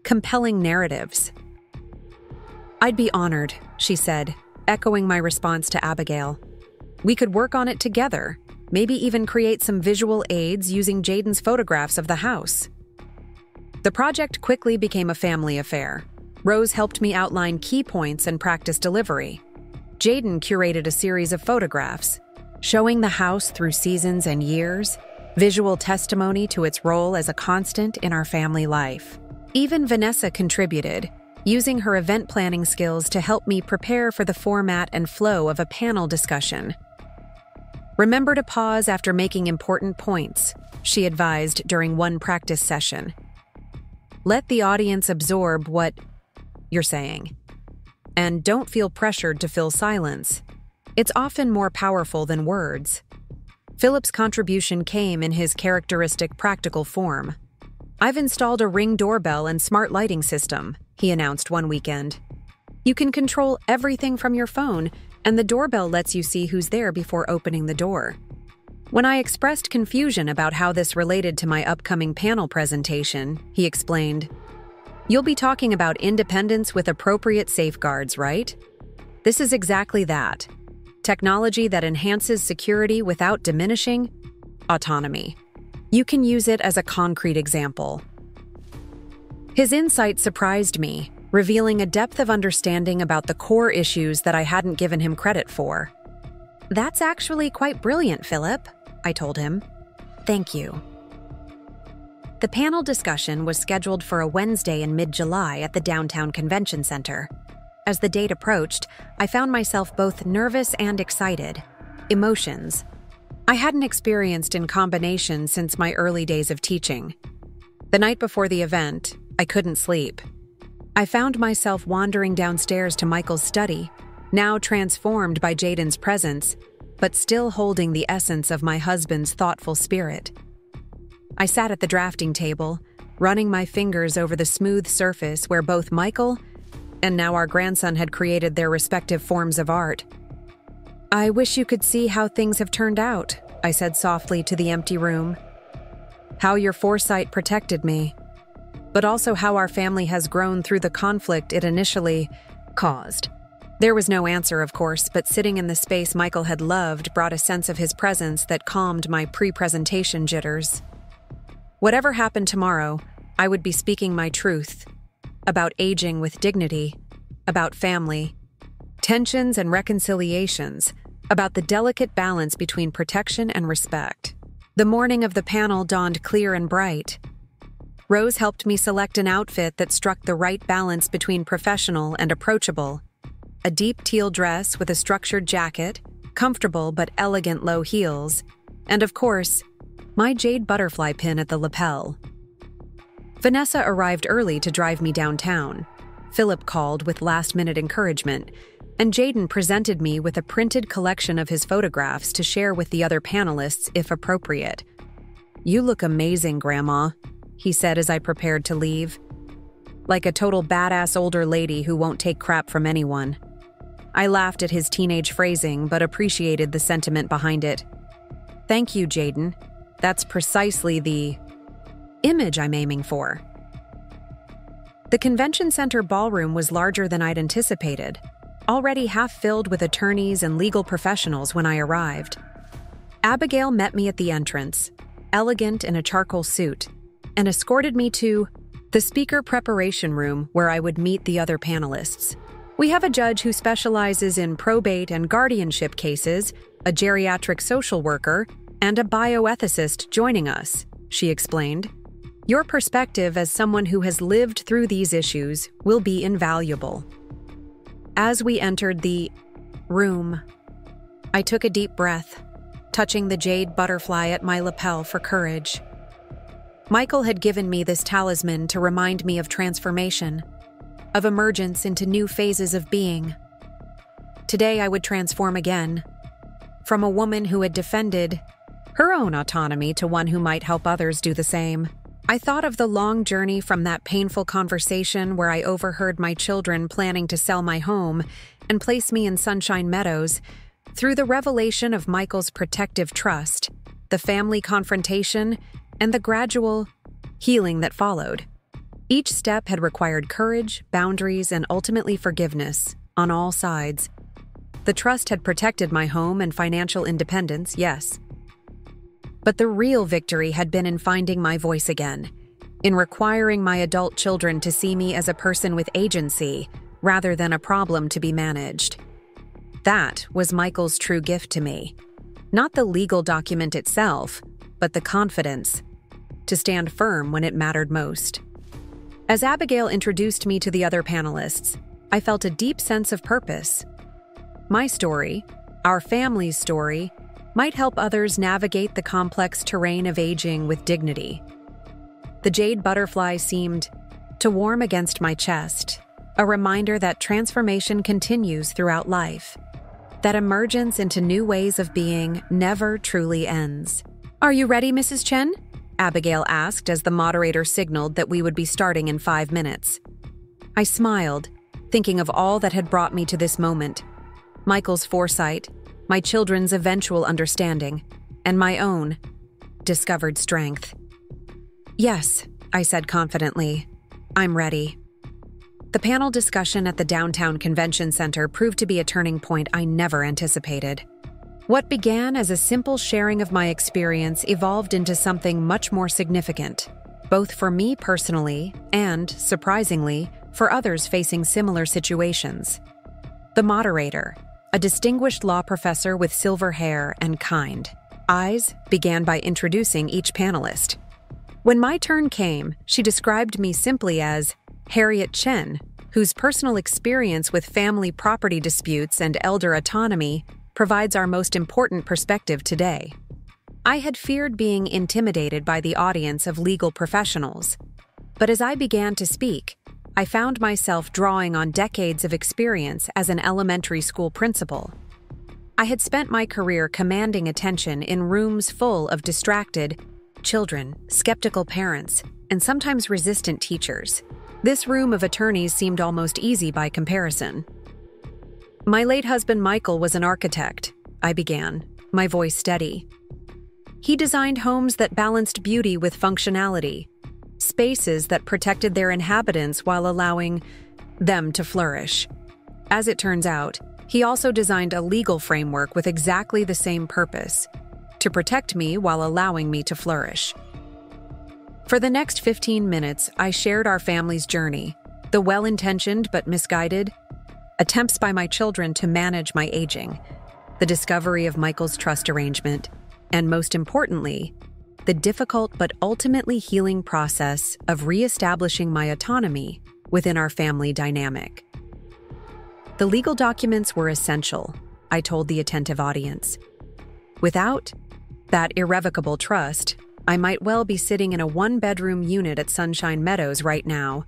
compelling narratives. I'd be honored, she said, echoing my response to Abigail. We could work on it together, maybe even create some visual aids using Jaden's photographs of the house. The project quickly became a family affair. Rose helped me outline key points and practice delivery. Jaden curated a series of photographs, showing the house through seasons and years, visual testimony to its role as a constant in our family life. Even Vanessa contributed, using her event planning skills to help me prepare for the format and flow of a panel discussion. Remember to pause after making important points, she advised during one practice session. Let the audience absorb what you're saying. And don't feel pressured to fill silence. It's often more powerful than words. Phillip's contribution came in his characteristic practical form. "I've installed a Ring doorbell and smart lighting system," he announced one weekend. "You can control everything from your phone, and the doorbell lets you see who's there before opening the door." When I expressed confusion about how this related to my upcoming panel presentation, he explained, "You'll be talking about independence with appropriate safeguards, right? This is exactly that. Technology that enhances security without diminishing autonomy. You can use it as a concrete example." His insight surprised me, revealing a depth of understanding about the core issues that I hadn't given him credit for. "That's actually quite brilliant, Phillip," I told him. "Thank you." The panel discussion was scheduled for a Wednesday in mid-July at the downtown convention center. As the date approached, I found myself both nervous and excited. Emotions I hadn't experienced in combination since my early days of teaching. The night before the event, I couldn't sleep. I found myself wandering downstairs to Michael's study, now transformed by Jaden's presence, but still holding the essence of my husband's thoughtful spirit. I sat at the drafting table, running my fingers over the smooth surface where both Michael and now our grandson had created their respective forms of art. "I wish you could see how things have turned out," I said softly to the empty room. "How your foresight protected me, but also how our family has grown through the conflict it initially caused." There was no answer, of course, but sitting in the space Michael had loved brought a sense of his presence that calmed my pre-presentation jitters. Whatever happened tomorrow, I would be speaking my truth. About aging with dignity, about family, tensions and reconciliations, about the delicate balance between protection and respect. The morning of the panel dawned clear and bright. Rose helped me select an outfit that struck the right balance between professional and approachable. A deep teal dress with a structured jacket, comfortable but elegant low heels, and of course, my jade butterfly pin at the lapel. Vanessa arrived early to drive me downtown. Phillip called with last-minute encouragement, and Jaden presented me with a printed collection of his photographs to share with the other panelists if appropriate. "You look amazing, Grandma," he said as I prepared to leave. "Like a total badass older lady who won't take crap from anyone." I laughed at his teenage phrasing but appreciated the sentiment behind it. "Thank you, Jaden. That's precisely the image I'm aiming for." The convention center ballroom was larger than I'd anticipated, already half filled with attorneys and legal professionals when I arrived. Abigail met me at the entrance, elegant in a charcoal suit, and escorted me to the speaker preparation room where I would meet the other panelists. "We have a judge who specializes in probate and guardianship cases, a geriatric social worker, and a bioethicist joining us," she explained. "Your perspective as someone who has lived through these issues will be invaluable." As we entered the room, I took a deep breath, touching the jade butterfly at my lapel for courage. Michael had given me this talisman to remind me of transformation, of emergence into new phases of being. Today I would transform again, from a woman who had defended her own autonomy to one who might help others do the same. I thought of the long journey from that painful conversation where I overheard my children planning to sell my home and place me in Sunshine Meadows, through the revelation of Michael's protective trust, the family confrontation, and the gradual healing that followed. Each step had required courage, boundaries, and ultimately forgiveness, on all sides. The trust had protected my home and financial independence, yes. But the real victory had been in finding my voice again, in requiring my adult children to see me as a person with agency, rather than a problem to be managed. That was Michael's true gift to me. Not the legal document itself, but the confidence to stand firm when it mattered most. As Abigail introduced me to the other panelists, I felt a deep sense of purpose. My story, our family's story, might help others navigate the complex terrain of aging with dignity. The jade butterfly seemed to warm against my chest, a reminder that transformation continues throughout life. That emergence into new ways of being never truly ends. "Are you ready, Mrs. Chen?" Abigail asked as the moderator signaled that we would be starting in 5 minutes. I smiled, thinking of all that had brought me to this moment. Michael's foresight, my children's eventual understanding, and my own discovered strength. "Yes," I said confidently. "I'm ready." The panel discussion at the downtown convention center proved to be a turning point I never anticipated. What began as a simple sharing of my experience evolved into something much more significant, both for me personally and, surprisingly, for others facing similar situations. The moderator, a distinguished law professor with silver hair and kind eyes, began by introducing each panelist. When my turn came, she described me simply as Harriet Chen, whose personal experience with family property disputes and elder autonomy provides our most important perspective today. I had feared being intimidated by the audience of legal professionals, but as I began to speak, I found myself drawing on decades of experience as an elementary school principal. I had spent my career commanding attention in rooms full of distracted children, skeptical parents, and sometimes resistant teachers. This room of attorneys seemed almost easy by comparison. "My late husband Michael was an architect," I began, my voice steady. "He designed homes that balanced beauty with functionality, spaces that protected their inhabitants while allowing them to flourish. As it turns out, he also designed a legal framework with exactly the same purpose, to protect me while allowing me to flourish." For the next 15 minutes, I shared our family's journey, the well-intentioned but misguided attempts by my children to manage my aging, the discovery of Michael's trust arrangement, and most importantly, the difficult but ultimately healing process of reestablishing my autonomy within our family dynamic. The legal documents were essential, I told the attentive audience. Without that irrevocable trust, I might well be sitting in a one-bedroom unit at Sunshine Meadows right now,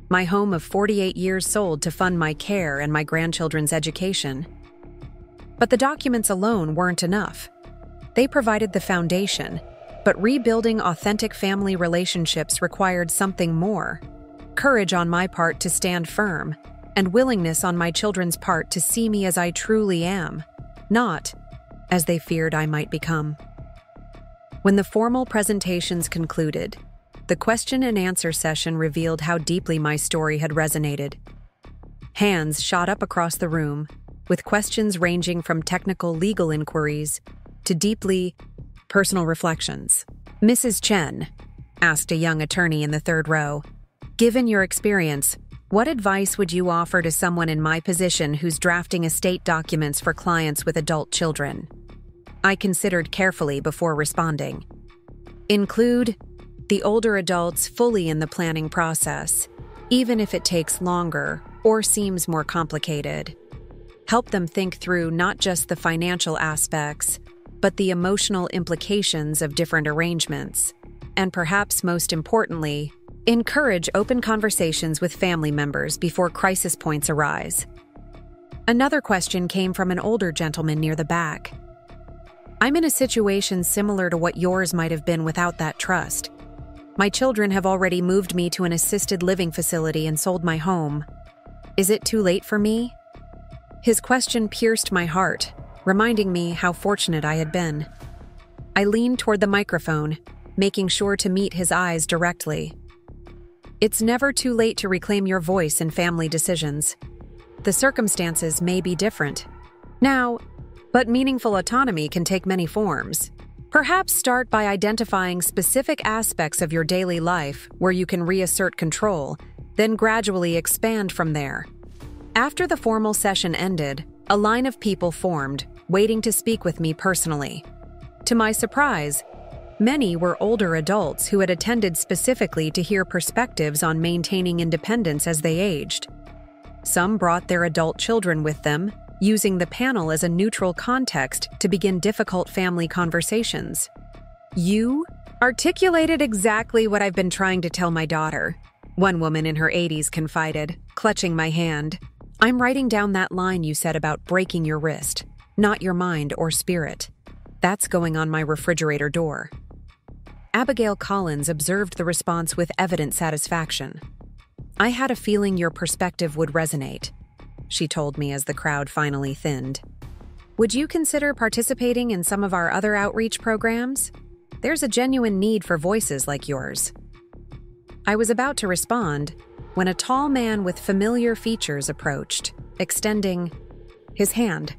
my home of 48 years sold to fund my care and my grandchildren's education. But the documents alone weren't enough. They provided the foundation, but rebuilding authentic family relationships required something more: courage on my part to stand firm, and willingness on my children's part to see me as I truly am, not as they feared I might become. When the formal presentations concluded, the question and answer session revealed how deeply my story had resonated. Hands shot up across the room, with questions ranging from technical legal inquiries to deeply personal reflections. "Mrs. Chen," asked a young attorney in the third row, "given your experience, what advice would you offer to someone in my position who's drafting estate documents for clients with adult children?" I considered carefully before responding. "Include the older adults fully in the planning process, even if it takes longer or seems more complicated. Help them think through not just the financial aspects, but the emotional implications of different arrangements. And perhaps most importantly, encourage open conversations with family members before crisis points arise." Another question came from an older gentleman near the back. "I'm in a situation similar to what yours might have been without that trust. My children have already moved me to an assisted living facility and sold my home. Is it too late for me?" His question pierced my heart, reminding me how fortunate I had been. I leaned toward the microphone, making sure to meet his eyes directly. "It's never too late to reclaim your voice in family decisions. The circumstances may be different now, but meaningful autonomy can take many forms. Perhaps start by identifying specific aspects of your daily life where you can reassert control, then gradually expand from there." After the formal session ended, a line of people formed, waiting to speak with me personally. To my surprise, many were older adults who had attended specifically to hear perspectives on maintaining independence as they aged. Some brought their adult children with them, using the panel as a neutral context to begin difficult family conversations. "You articulated exactly what I've been trying to tell my daughter," one woman in her 80s confided, clutching my hand. "I'm writing down that line you said about breaking your wrist. not your mind or spirit. That's going on my refrigerator door." Abigail Collins observed the response with evident satisfaction. "I had a feeling your perspective would resonate," she told me as the crowd finally thinned. "Would you consider participating in some of our other outreach programs? There's a genuine need for voices like yours." I was about to respond when a tall man with familiar features approached, extending his hand.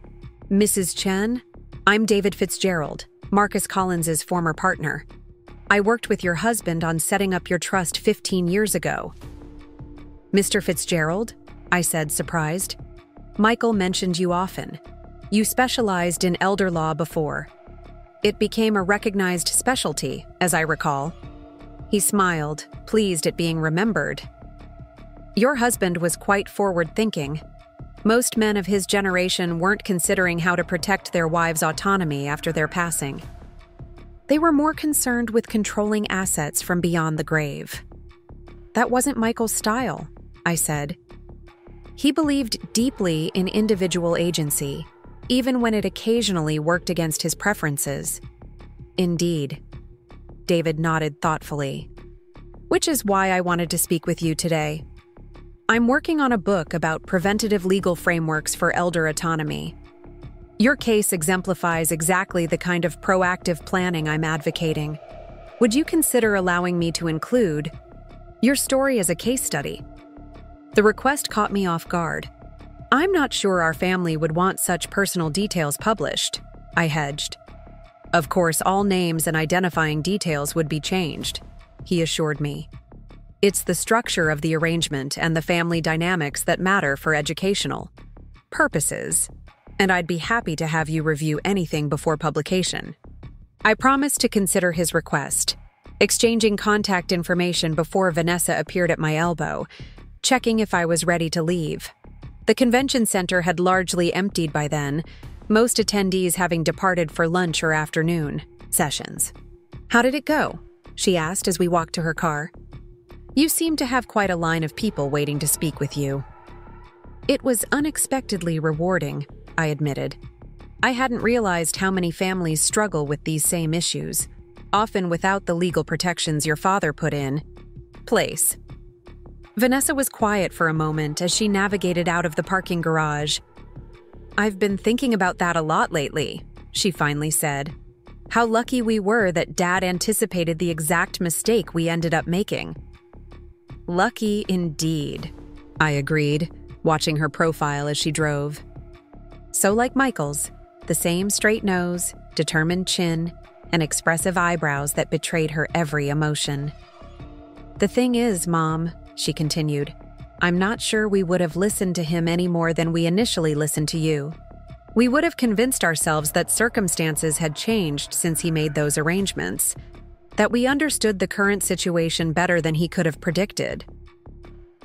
"Mrs. Chen, I'm David Fitzgerald, Marcus Collins's former partner. I worked with your husband on setting up your trust 15 years ago." "Mr. Fitzgerald?" I said, surprised. "Michael mentioned you often. You specialized in elder law before. It became a recognized specialty, as I recall." He smiled, pleased at being remembered. "Your husband was quite forward-thinking. Most men of his generation weren't considering how to protect their wives' autonomy after their passing. They were more concerned with controlling assets from beyond the grave." "That wasn't Michael's style," I said. "He believed deeply in individual agency, even when it occasionally worked against his preferences." "Indeed." David nodded thoughtfully. "Which is why I wanted to speak with you today. I'm working on a book about preventative legal frameworks for elder autonomy. Your case exemplifies exactly the kind of proactive planning I'm advocating. Would you consider allowing me to include your story as a case study?" The request caught me off guard. "I'm not sure our family would want such personal details published," I hedged. "Of course, all names and identifying details would be changed," he assured me. "It's the structure of the arrangement and the family dynamics that matter for educational purposes, and I'd be happy to have you review anything before publication." I promised to consider his request, exchanging contact information before Vanessa appeared at my elbow, checking if I was ready to leave. The convention center had largely emptied by then, most attendees having departed for lunch or afternoon sessions. "How did it go?" she asked as we walked to her car. "You seem to have quite a line of people waiting to speak with you." "It was unexpectedly rewarding," I admitted. "I hadn't realized how many families struggle with these same issues, often without the legal protections your father put in place." Vanessa was quiet for a moment as she navigated out of the parking garage. "I've been thinking about that a lot lately," she finally said. "How lucky we were that Dad anticipated the exact mistake we ended up making." "Lucky indeed," I agreed, watching her profile as she drove. So like Michael's, the same straight nose, determined chin, and expressive eyebrows that betrayed her every emotion. "The thing is, Mom," she continued, "I'm not sure we would have listened to him any more than we initially listened to you. We would have convinced ourselves that circumstances had changed since he made those arrangements, that we understood the current situation better than he could have predicted."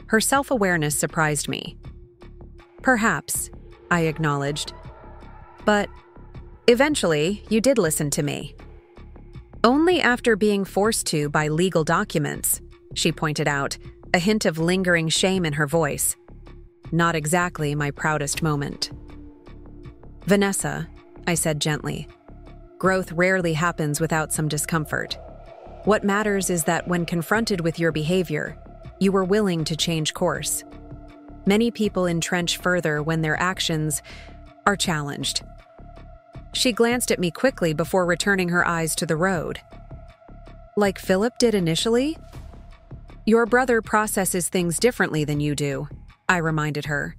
Her self-awareness surprised me. "Perhaps," I acknowledged. "But eventually, you did listen to me." "Only after being forced to by legal documents," she pointed out, a hint of lingering shame in her voice. Not exactly my proudest moment. "Vanessa," I said gently, "growth rarely happens without some discomfort. What matters is that when confronted with your behavior, you were willing to change course. Many people entrench further when their actions are challenged." She glanced at me quickly before returning her eyes to the road. "Like Phillip did initially?" "Your brother processes things differently than you do," I reminded her.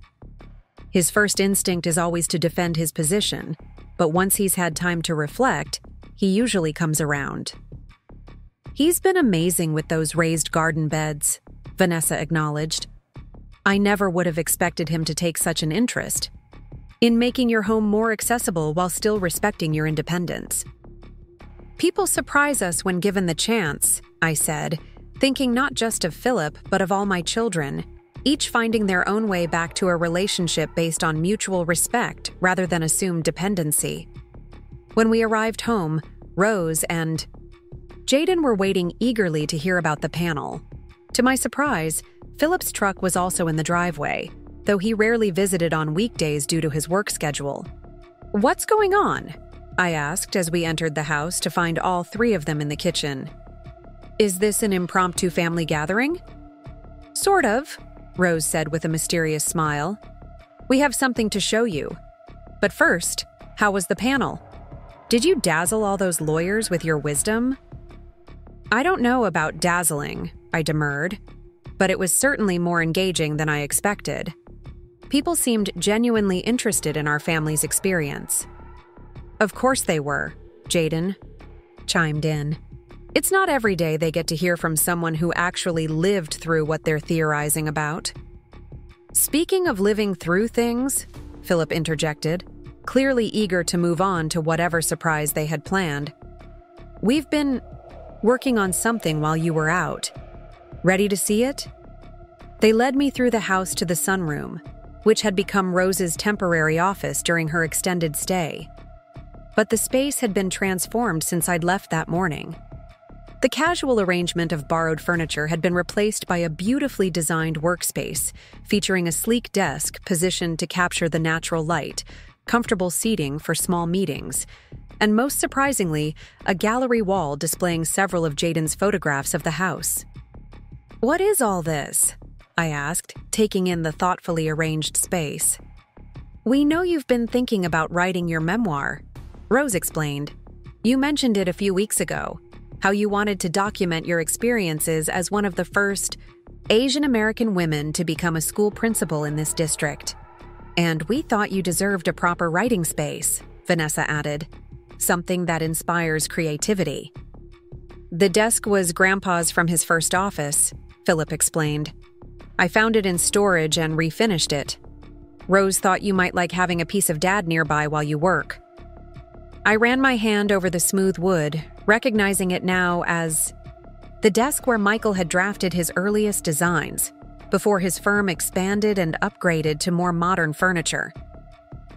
"His first instinct is always to defend his position, but once he's had time to reflect, he usually comes around." "He's been amazing with those raised garden beds," Vanessa acknowledged. "I never would have expected him to take such an interest in making your home more accessible while still respecting your independence." "People surprise us when given the chance," I said, thinking not just of Phillip, but of all my children, each finding their own way back to a relationship based on mutual respect rather than assumed dependency. When we arrived home, Rose and Jaden were waiting eagerly to hear about the panel. To my surprise, Phillip's truck was also in the driveway, though he rarely visited on weekdays due to his work schedule. "What's going on?" I asked as we entered the house to find all three of them in the kitchen. "Is this an impromptu family gathering?" "Sort of," Rose said with a mysterious smile. "We have something to show you. But first, how was the panel? Did you dazzle all those lawyers with your wisdom?" "I don't know about dazzling," I demurred, "but it was certainly more engaging than I expected. People seemed genuinely interested in our family's experience." "Of course they were," Jaden chimed in. "It's not every day they get to hear from someone who actually lived through what they're theorizing about." "Speaking of living through things," Phillip interjected, clearly eager to move on to whatever surprise they had planned, "we've been working on something while you were out. Ready to see it?" They led me through the house to the sunroom, which had become Rose's temporary office during her extended stay. But the space had been transformed since I'd left that morning. The casual arrangement of borrowed furniture had been replaced by a beautifully designed workspace, featuring a sleek desk positioned to capture the natural light, comfortable seating for small meetings, and most surprisingly, a gallery wall displaying several of Jaden's photographs of the house. "What is all this?" I asked, taking in the thoughtfully arranged space. "We know you've been thinking about writing your memoir," Rose explained. "You mentioned it a few weeks ago, how you wanted to document your experiences as one of the first Asian American women to become a school principal in this district. And we thought you deserved a proper writing space," Vanessa added, "something that inspires creativity." "The desk was Grandpa's from his first office," Phillip explained. "I found it in storage and refinished it. Rose thought you might like having a piece of Dad nearby while you work." I ran my hand over the smooth wood, recognizing it now as the desk where Michael had drafted his earliest designs, before his firm expanded and upgraded to more modern furniture.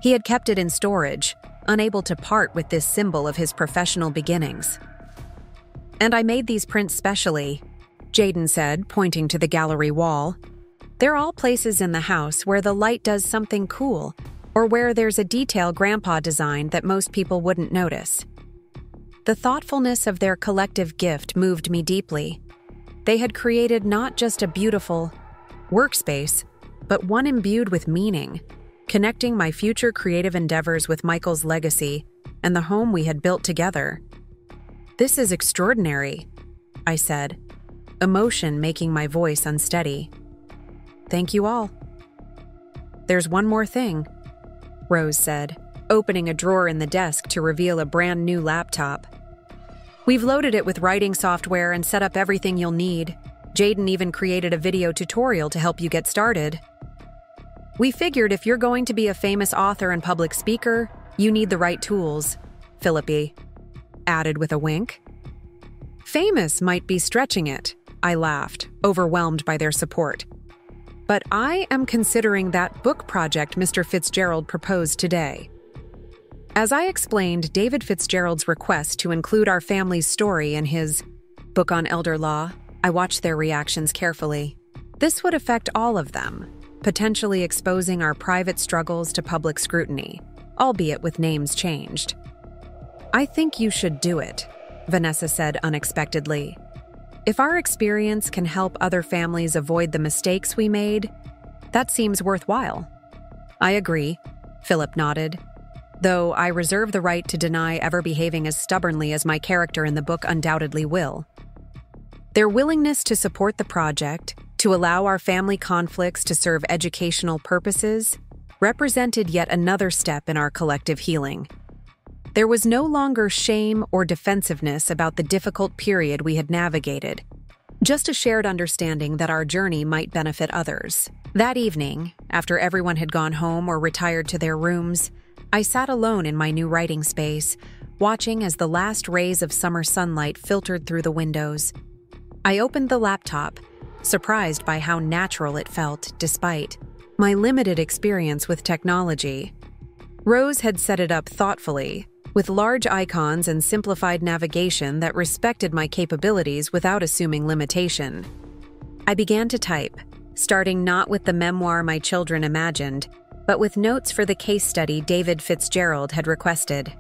He had kept it in storage, unable to part with this symbol of his professional beginnings. "And I made these prints specially," Jaden said, pointing to the gallery wall. "They're all places in the house where the light does something cool, or where there's a detail Grandpa designed that most people wouldn't notice." The thoughtfulness of their collective gift moved me deeply. They had created not just a beautiful workspace, but one imbued with meaning, connecting my future creative endeavors with Michael's legacy and the home we had built together. "This is extraordinary," I said, emotion making my voice unsteady. "Thank you all." "There's one more thing," Rose said, opening a drawer in the desk to reveal a brand new laptop. "We've loaded it with writing software and set up everything you'll need. Jaden even created a video tutorial to help you get started. We figured if you're going to be a famous author and public speaker, you need the right tools," Phillip added with a wink. "Famous might be stretching it," I laughed, overwhelmed by their support. "But I am considering that book project Mr. Fitzgerald proposed today." As I explained David Fitzgerald's request to include our family's story in his book on elder law, I watched their reactions carefully. This would affect all of them, potentially exposing our private struggles to public scrutiny, albeit with names changed. "I think you should do it," Vanessa said unexpectedly. "If our experience can help other families avoid the mistakes we made, that seems worthwhile." "I agree," Phillip nodded, "though I reserve the right to deny ever behaving as stubbornly as my character in the book undoubtedly will." Their willingness to support the project, to allow our family conflicts to serve educational purposes, represented yet another step in our collective healing. There was no longer shame or defensiveness about the difficult period we had navigated, just a shared understanding that our journey might benefit others. That evening, after everyone had gone home or retired to their rooms, I sat alone in my new writing space, watching as the last rays of summer sunlight filtered through the windows. I opened the laptop, surprised by how natural it felt despite my limited experience with technology. Rose had set it up thoughtfully, with large icons and simplified navigation that respected my capabilities without assuming limitation. I began to type, starting not with the memoir my children imagined, but with notes for the case study David Fitzgerald had requested.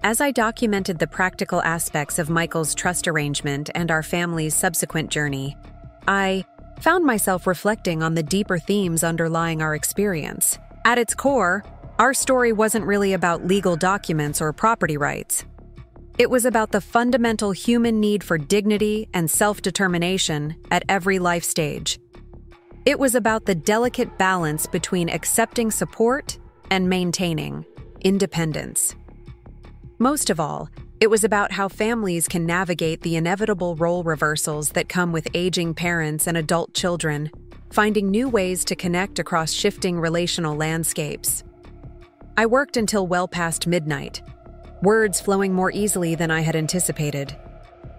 As I documented the practical aspects of Michael's trust arrangement and our family's subsequent journey, I found myself reflecting on the deeper themes underlying our experience. At its core, our story wasn't really about legal documents or property rights. It was about the fundamental human need for dignity and self-determination at every life stage. It was about the delicate balance between accepting support and maintaining independence. Most of all, it was about how families can navigate the inevitable role reversals that come with aging parents and adult children, finding new ways to connect across shifting relational landscapes. I worked until well past midnight, words flowing more easily than I had anticipated.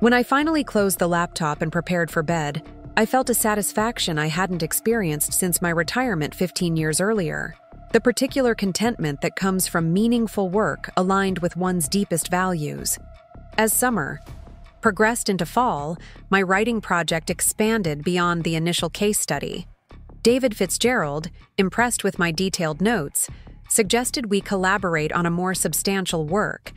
When I finally closed the laptop and prepared for bed, I felt a satisfaction I hadn't experienced since my retirement 15 years earlier. The particular contentment that comes from meaningful work aligned with one's deepest values. As summer progressed into fall, my writing project expanded beyond the initial case study. David Fitzgerald, impressed with my detailed notes, suggested we collaborate on a more substantial work,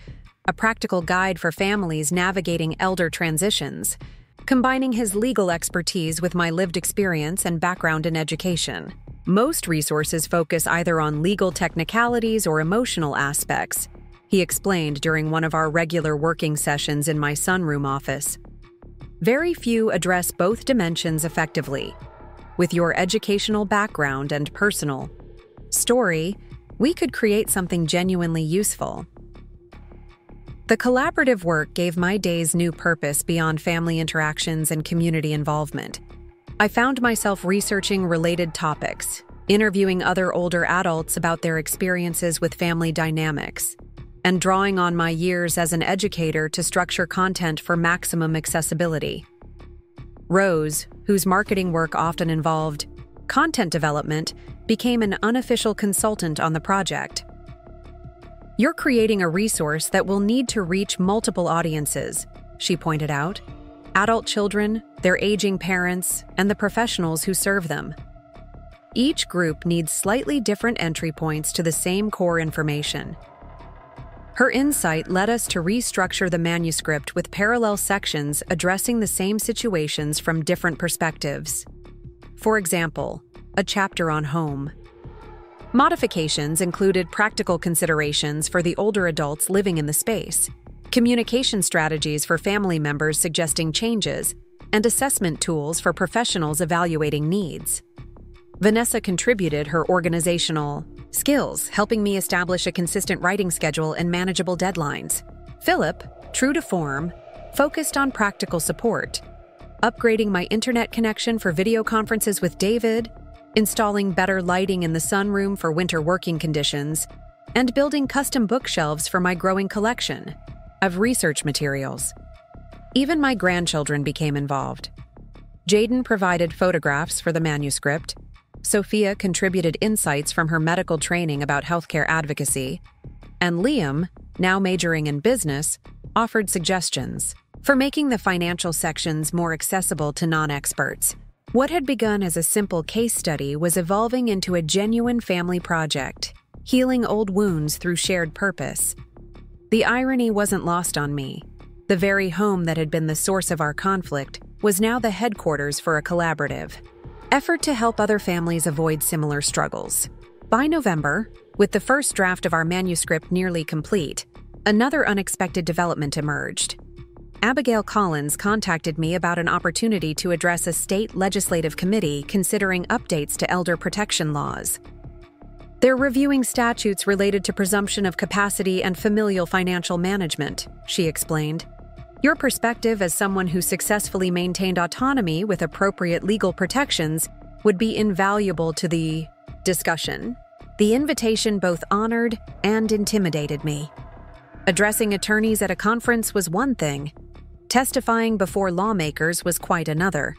a practical guide for families navigating elder transitions, combining his legal expertise with my lived experience and background in education. Most resources focus either on legal technicalities or emotional aspects, he explained during one of our regular working sessions in my sunroom office. Very few address both dimensions effectively. With your educational background and personal story, we could create something genuinely useful. The collaborative work gave my days new purpose beyond family interactions and community involvement. I found myself researching related topics, interviewing other older adults about their experiences with family dynamics, and drawing on my years as an educator to structure content for maximum accessibility. Rose, whose marketing work often involved content development, became an unofficial consultant on the project. "You're creating a resource that will need to reach multiple audiences," she pointed out. "Adult children, their aging parents, and the professionals who serve them. Each group needs slightly different entry points to the same core information." Her insight led us to restructure the manuscript with parallel sections addressing the same situations from different perspectives. For example, a chapter on home. Modifications included practical considerations for the older adults living in the space, communication strategies for family members suggesting changes, and assessment tools for professionals evaluating needs. Vanessa contributed her organizational skills, helping me establish a consistent writing schedule and manageable deadlines. Phillip, true to form, focused on practical support, upgrading my internet connection for video conferences with David, installing better lighting in the sunroom for winter working conditions, and building custom bookshelves for my growing collection of research materials. Even my grandchildren became involved. Jaden provided photographs for the manuscript. Sophia contributed insights from her medical training about healthcare advocacy. And Liam, now majoring in business, offered suggestions for making the financial sections more accessible to non-experts. What had begun as a simple case study was evolving into a genuine family project, healing old wounds through shared purpose. The irony wasn't lost on me. The very home that had been the source of our conflict was now the headquarters for a collaborative effort to help other families avoid similar struggles. By November, with the first draft of our manuscript nearly complete, another unexpected development emerged. Abigail Collins contacted me about an opportunity to address a state legislative committee considering updates to elder protection laws. They're reviewing statutes related to presumption of capacity and familial financial management, she explained. Your perspective as someone who successfully maintained autonomy with appropriate legal protections would be invaluable to the discussion. The invitation both honored and intimidated me. Addressing attorneys at a conference was one thing. Testifying before lawmakers was quite another.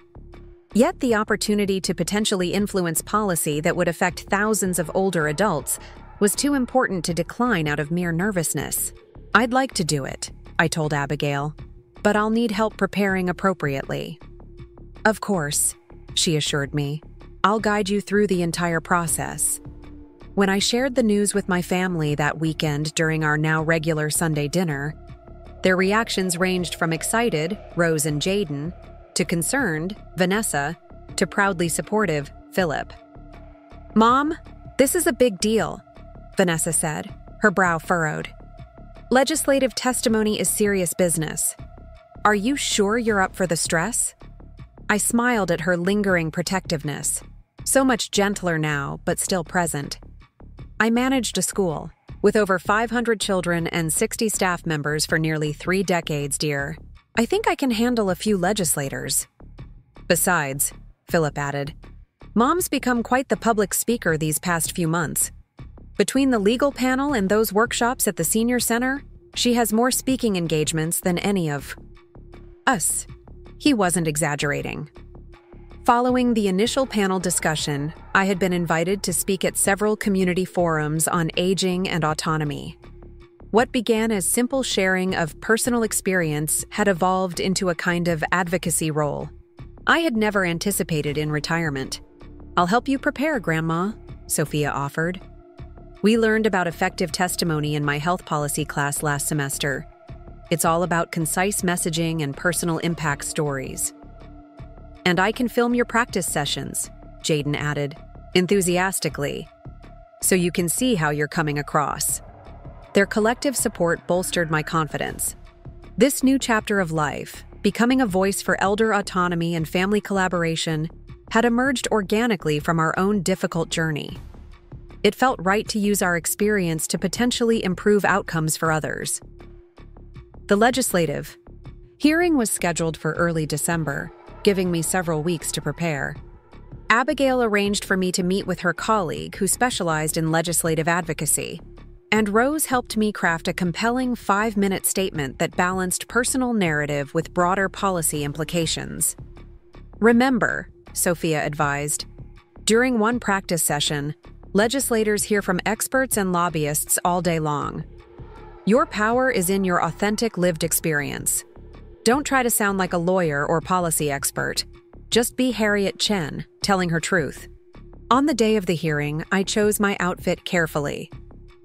Yet the opportunity to potentially influence policy that would affect thousands of older adults was too important to decline out of mere nervousness. "I'd like to do it," I told Abigail, "but I'll need help preparing appropriately." "Of course," she assured me. "I'll guide you through the entire process." When I shared the news with my family that weekend during our now regular Sunday dinner, their reactions ranged from excited, Rose and Jaden, to concerned, Vanessa, to proudly supportive, Phillip. "Mom, this is a big deal," Vanessa said, her brow furrowed. "Legislative testimony is serious business. Are you sure you're up for the stress?" I smiled at her lingering protectiveness, so much gentler now, but still present. I managed a school with over 500 children and 60 staff members for nearly 3 decades, dear. I think I can handle a few legislators. Besides, Phillip added, Mom's become quite the public speaker these past few months. Between the legal panel and those workshops at the senior center, she has more speaking engagements than any of us. He wasn't exaggerating. Following the initial panel discussion, I had been invited to speak at several community forums on aging and autonomy. What began as simple sharing of personal experience had evolved into a kind of advocacy role. I had never anticipated in retirement. "I'll help you prepare, Grandma," Sophia offered. We learned about effective testimony in my health policy class last semester. It's all about concise messaging and personal impact stories. "And I can film your practice sessions," Jaden added, enthusiastically, "so you can see how you're coming across." Their collective support bolstered my confidence. This new chapter of life, becoming a voice for elder autonomy and family collaboration, had emerged organically from our own difficult journey. It felt right to use our experience to potentially improve outcomes for others. The legislative hearing was scheduled for early December, giving me several weeks to prepare. Abigail arranged for me to meet with her colleague who specialized in legislative advocacy, and Rose helped me craft a compelling 5-minute statement that balanced personal narrative with broader policy implications. "Remember," Sophia advised, "during one practice session, legislators hear from experts and lobbyists all day long. Your power is in your authentic lived experience. Don't try to sound like a lawyer or policy expert. Just be Harriet Chen, telling her truth." On the day of the hearing, I chose my outfit carefully.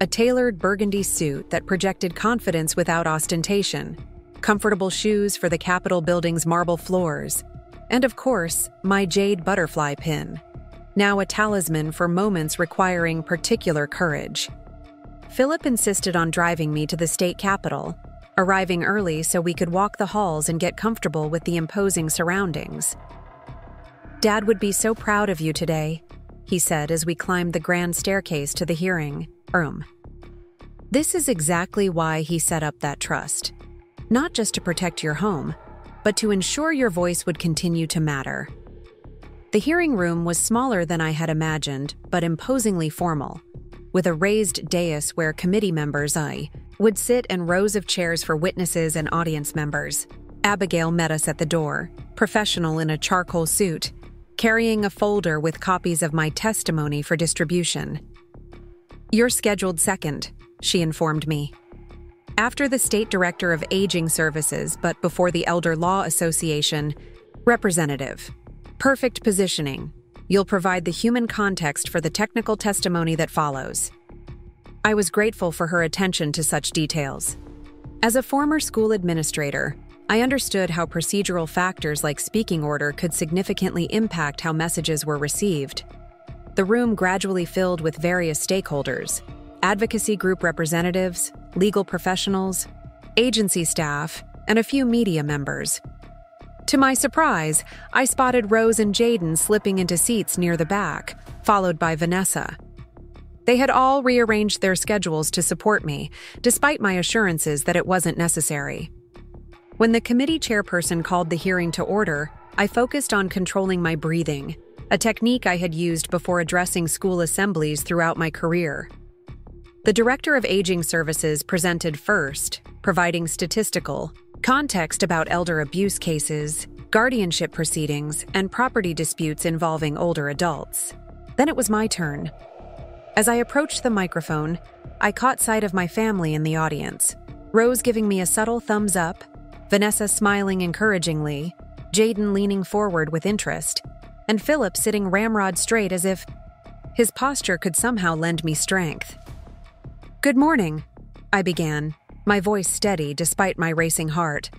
A tailored burgundy suit that projected confidence without ostentation, comfortable shoes for the Capitol building's marble floors, and of course, my jade butterfly pin, now a talisman for moments requiring particular courage. Phillip insisted on driving me to the state capitol, arriving early so we could walk the halls and get comfortable with the imposing surroundings. "Dad would be so proud of you today," he said as we climbed the grand staircase to the hearing room. This is exactly why he set up that trust. Not just to protect your home, but to ensure your voice would continue to matter. The hearing room was smaller than I had imagined, but imposingly formal, with a raised dais where committee members would sit and rows of chairs for witnesses and audience members. Abigail met us at the door, professional in a charcoal suit, carrying a folder with copies of my testimony for distribution. "You're scheduled second," she informed me. After the State Director of Aging Services, but before the Elder Law Association, representative. Perfect positioning. You'll provide the human context for the technical testimony that follows. I was grateful for her attention to such details. As a former school administrator, I understood how procedural factors like speaking order could significantly impact how messages were received. The room gradually filled with various stakeholders, advocacy group representatives, legal professionals, agency staff, and a few media members. To my surprise, I spotted Rose and Jaden slipping into seats near the back, followed by Vanessa. They had all rearranged their schedules to support me, despite my assurances that it wasn't necessary. When the committee chairperson called the hearing to order, I focused on controlling my breathing, a technique I had used before addressing school assemblies throughout my career. The Director of Aging Services presented first, providing statistical context about elder abuse cases, guardianship proceedings, and property disputes involving older adults. Then it was my turn. As I approached the microphone, I caught sight of my family in the audience, Rose giving me a subtle thumbs up, Vanessa smiling encouragingly, Jaden leaning forward with interest, and Phillip sitting ramrod straight as if His posture could somehow lend me strength. "Good morning," I began, my voice steady despite my racing heart.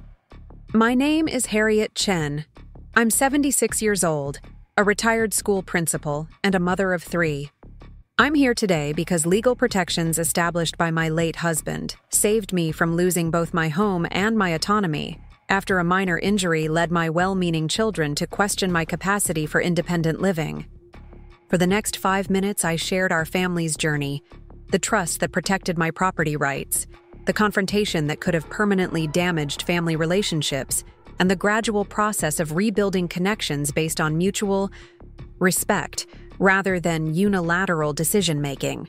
"My name is Harriet Chen. I'm 76 years old, a retired school principal, and a mother of 3. I'm here today because legal protections established by my late husband saved me from losing both my home and my autonomy after a minor injury led my well-meaning children to question my capacity for independent living. For the next 5 minutes, I shared our family's journey, the trust that protected my property rights, the confrontation that could have permanently damaged family relationships, and the gradual process of rebuilding connections based on mutual respect rather than unilateral decision-making.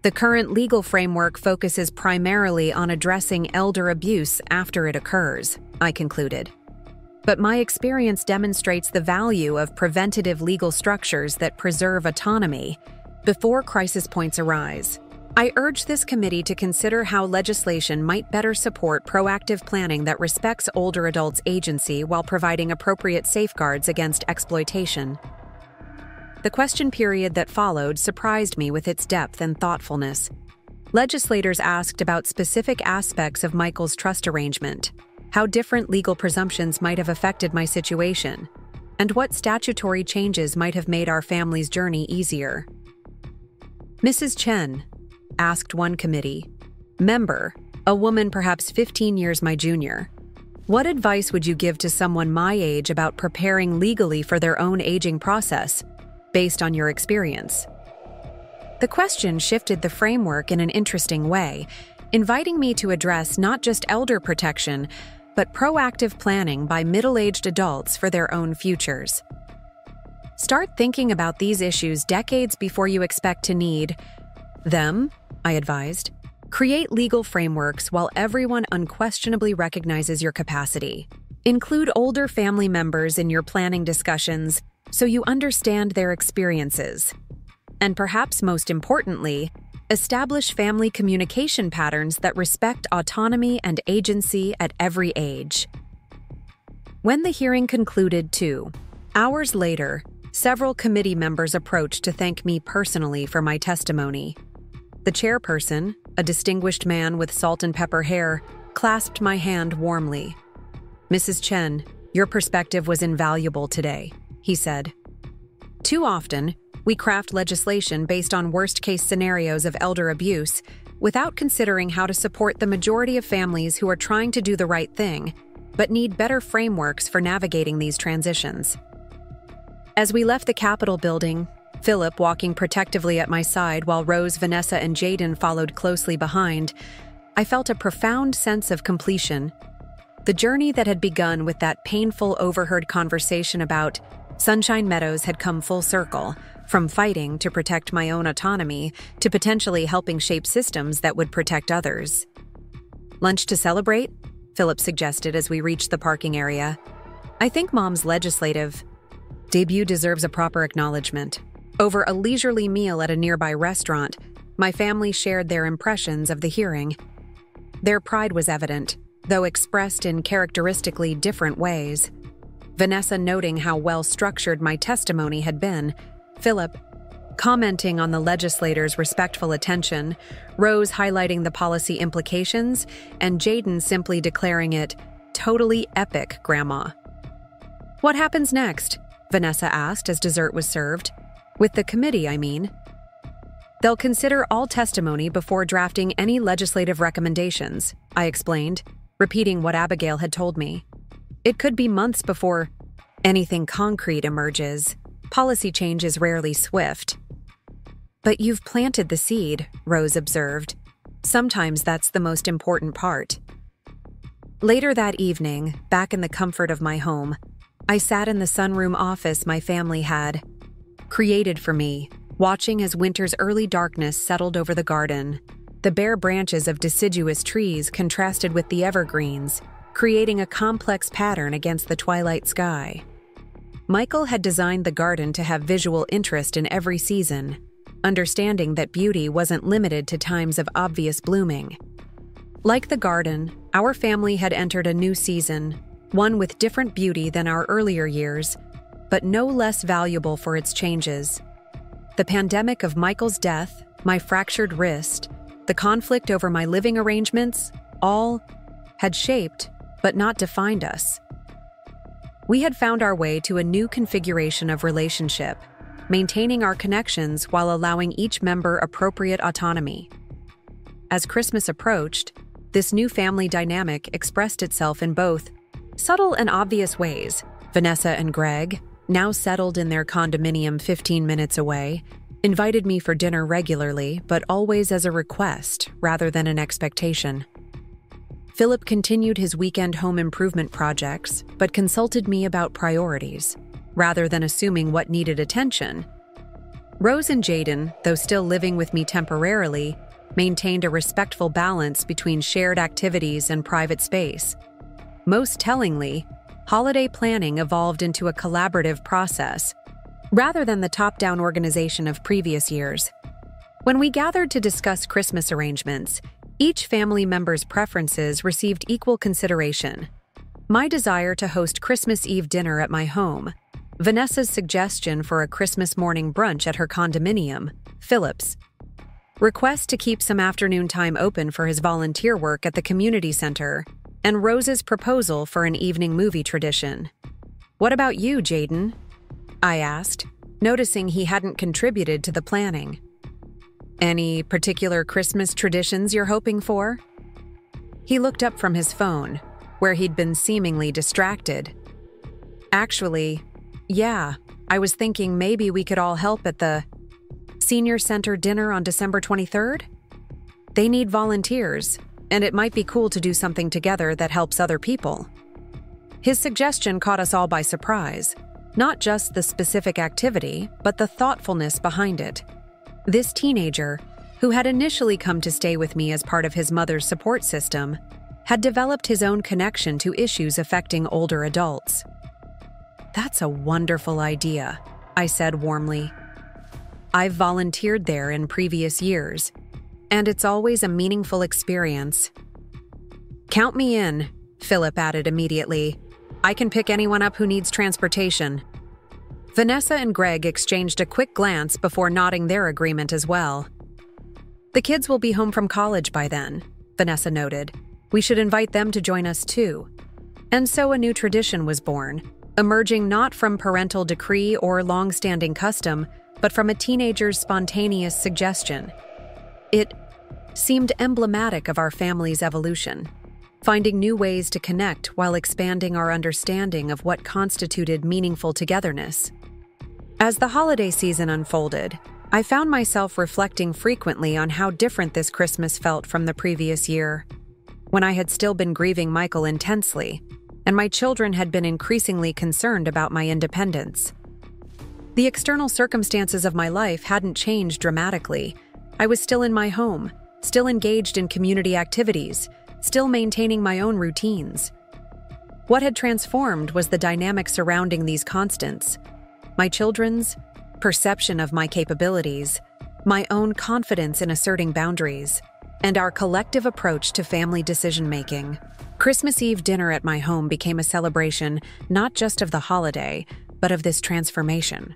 The current legal framework focuses primarily on addressing elder abuse after it occurs, I concluded. But my experience demonstrates the value of preventative legal structures that preserve autonomy before crisis points arise. I urge this committee to consider how legislation might better support proactive planning that respects older adults' agency while providing appropriate safeguards against exploitation. The question period that followed surprised me with its depth and thoughtfulness. Legislators asked about specific aspects of Michael's trust arrangement, how different legal presumptions might have affected my situation, and what statutory changes might have made our family's journey easier. "Mrs. Chen," asked one committee member, a woman perhaps 15 years my junior, "what advice would you give to someone my age about preparing legally for their own aging process, based on your experience?" The question shifted the framework in an interesting way, inviting me to address not just elder protection, but proactive planning by middle-aged adults for their own futures. Start thinking about these issues decades before you expect to need them, I advised. Create legal frameworks while everyone unquestionably recognizes your capacity. Include older family members in your planning discussions so you understand their experiences. And perhaps most importantly, establish family communication patterns that respect autonomy and agency at every age. When the hearing concluded, 2 hours later, several committee members approached to thank me personally for my testimony. The chairperson, a distinguished man with salt and pepper hair, clasped my hand warmly. "Mrs. Chen, your perspective was invaluable today," he said. Too often, we craft legislation based on worst-case scenarios of elder abuse without considering how to support the majority of families who are trying to do the right thing, but need better frameworks for navigating these transitions. As we left the Capitol building, Phillip walking protectively at my side while Rose, Vanessa, and Jaden followed closely behind, I felt a profound sense of completion. The journey that had begun with that painful overheard conversation about Sunshine Meadows had come full circle, from fighting to protect my own autonomy to potentially helping shape systems that would protect others. "Lunch to celebrate?" Phillip suggested as we reached the parking area. "I think Mom's legislative debut deserves a proper acknowledgement." Over a leisurely meal at a nearby restaurant, my family shared their impressions of the hearing. Their pride was evident, though expressed in characteristically different ways. Vanessa noting how well-structured my testimony had been, Phillip commenting on the legislators' respectful attention, Rose highlighting the policy implications, and Jaden simply declaring it, "Totally epic, Grandma." "What happens next?" Vanessa asked as dessert was served. "With the committee, I mean." "They'll consider all testimony before drafting any legislative recommendations," I explained, repeating what Abigail had told me. "It could be months before anything concrete emerges. Policy change is rarely swift." "But you've planted the seed," Rose observed. "Sometimes that's the most important part." Later that evening, back in the comfort of my home, I sat in the sunroom office my family had created for me, watching as winter's early darkness settled over the garden. The bare branches of deciduous trees contrasted with the evergreens, creating a complex pattern against the twilight sky. Michael had designed the garden to have visual interest in every season, understanding that beauty wasn't limited to times of obvious blooming. Like the garden, our family had entered a new season, one with different beauty than our earlier years, but no less valuable for its changes. The pandemic of Michael's death, my fractured wrist, the conflict over my living arrangements, all had shaped, but not defined us. We had found our way to a new configuration of relationship, maintaining our connections while allowing each member appropriate autonomy. As Christmas approached, this new family dynamic expressed itself in both subtle and obvious ways. Vanessa and Greg, now settled in their condominium 15 minutes away, invited me for dinner regularly, but always as a request rather than an expectation. Phillip continued his weekend home improvement projects, but consulted me about priorities, rather than assuming what needed attention. Rose and Jaden, though still living with me temporarily, maintained a respectful balance between shared activities and private space. Most tellingly, holiday planning evolved into a collaborative process, rather than the top-down organization of previous years. When we gathered to discuss Christmas arrangements, each family member's preferences received equal consideration. My desire to host Christmas Eve dinner at my home, Vanessa's suggestion for a Christmas morning brunch at her condominium, Phillip's request to keep some afternoon time open for his volunteer work at the community center, and Rose's proposal for an evening movie tradition. "What about you, Jaden?" I asked, noticing he hadn't contributed to the planning. "Any particular Christmas traditions you're hoping for?" He looked up from his phone, where he'd been seemingly distracted. "Actually, yeah, I was thinking maybe we could all help at the Senior Center dinner on December 23rd? They need volunteers, and it might be cool to do something together that helps other people." His suggestion caught us all by surprise, not just the specific activity, but the thoughtfulness behind it. This teenager, who had initially come to stay with me as part of his mother's support system, had developed his own connection to issues affecting older adults. "That's a wonderful idea," I said warmly. "I've volunteered there in previous years, and it's always a meaningful experience." "Count me in," Phillip added immediately. "I can pick anyone up who needs transportation." Vanessa and Greg exchanged a quick glance before nodding their agreement as well. "The kids will be home from college by then," Vanessa noted. "We should invite them to join us too." And so a new tradition was born, emerging not from parental decree or long-standing custom, but from a teenager's spontaneous suggestion. It seemed emblematic of our family's evolution, finding new ways to connect while expanding our understanding of what constituted meaningful togetherness. As the holiday season unfolded, I found myself reflecting frequently on how different this Christmas felt from the previous year, when I had still been grieving Michael intensely, and my children had been increasingly concerned about my independence. The external circumstances of my life hadn't changed dramatically. I was still in my home, still engaged in community activities, still maintaining my own routines. What had transformed was the dynamic surrounding these constants: my children's perception of my capabilities, my own confidence in asserting boundaries, and our collective approach to family decision-making. Christmas Eve dinner at my home became a celebration not just of the holiday, but of this transformation.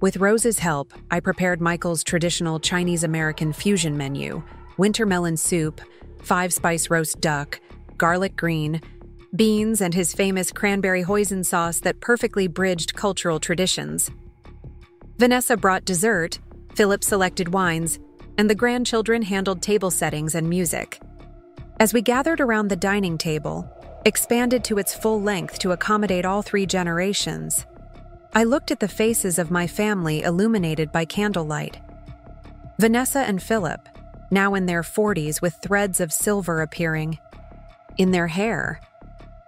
With Rose's help, I prepared Michael's traditional Chinese-American fusion menu: winter melon soup, 5-spice roast duck, garlic green, beans, and his famous cranberry hoisin sauce that perfectly bridged cultural traditions. Vanessa brought dessert, Phillip selected wines, and the grandchildren handled table settings and music. As we gathered around the dining table, expanded to its full length to accommodate all 3 generations, I looked at the faces of my family illuminated by candlelight. Vanessa and Phillip, now in their 40s with threads of silver appearing in their hair.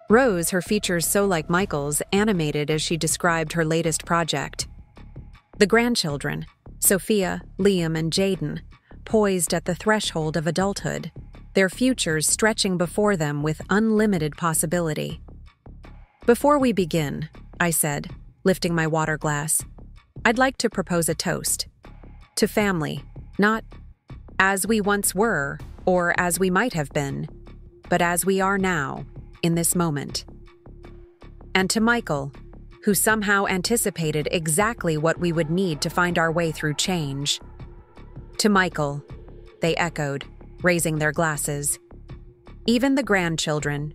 Rose, her features so like Michael's, animated as she described her latest project. The grandchildren, Sophia, Liam, and Jaden, poised at the threshold of adulthood, their futures stretching before them with unlimited possibility. "Before we begin," I said, lifting my water glass, "I'd like to propose a toast. To family, not as we once were or as we might have been, but as we are now, in this moment. And to Michael, who somehow anticipated exactly what we would need to find our way through change. To Michael, they echoed, raising their glasses. Even the grandchildren,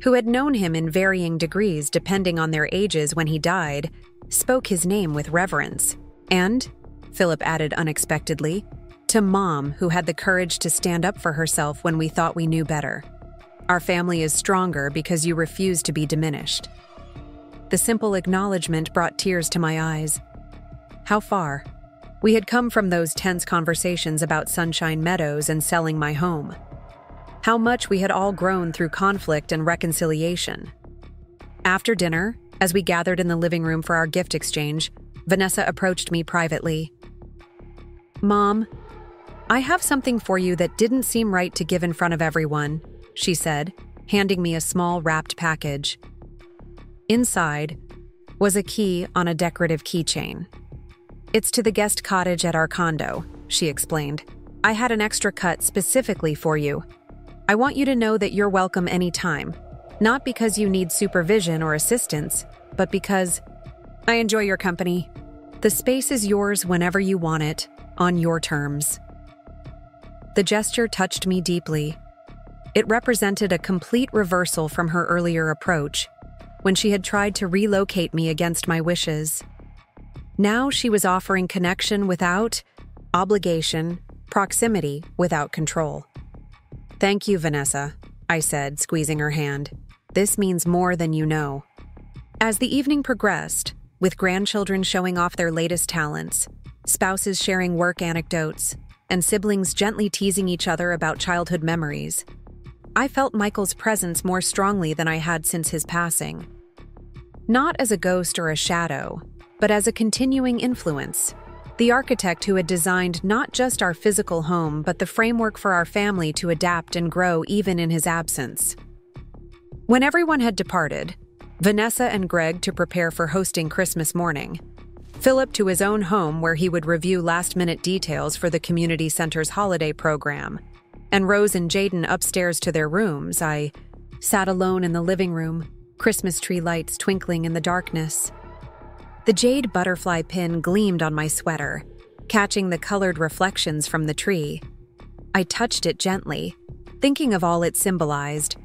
who had known him in varying degrees depending on their ages when he died, spoke his name with reverence. And, Phillip added unexpectedly, to Mom, who had the courage to stand up for herself when we thought we knew better. Our family is stronger because you refuse to be diminished. The simple acknowledgement brought tears to my eyes. How far? We had come from those tense conversations about Sunshine Meadows and selling my home. How much we had all grown through conflict and reconciliation. After dinner, as we gathered in the living room for our gift exchange, Vanessa approached me privately. "Mom, I have something for you that didn't seem right to give in front of everyone," she said, handing me a small wrapped package. Inside was a key on a decorative keychain. "It's to the guest cottage at our condo," she explained. "I had an extra cut specifically for you. I want you to know that you're welcome anytime, not because you need supervision or assistance, but because I enjoy your company. The space is yours whenever you want it, on your terms." The gesture touched me deeply. It represented a complete reversal from her earlier approach, when she had tried to relocate me against my wishes. Now she was offering connection without obligation, proximity without control. "Thank you, Vanessa," I said, squeezing her hand. "This means more than you know." As the evening progressed, with grandchildren showing off their latest talents, spouses sharing work anecdotes, and siblings gently teasing each other about childhood memories, I felt Michael's presence more strongly than I had since his passing. Not as a ghost or a shadow, but as a continuing influence, the architect who had designed not just our physical home but the framework for our family to adapt and grow even in his absence. When everyone had departed, Vanessa and Greg to prepare for hosting Christmas morning, Phillip to his own home where he would review last-minute details for the community center's holiday program, and Rose and Jaden upstairs to their rooms, I sat alone in the living room, Christmas tree lights twinkling in the darkness. The jade butterfly pin gleamed on my sweater, catching the colored reflections from the tree. I touched it gently, thinking of all it symbolized: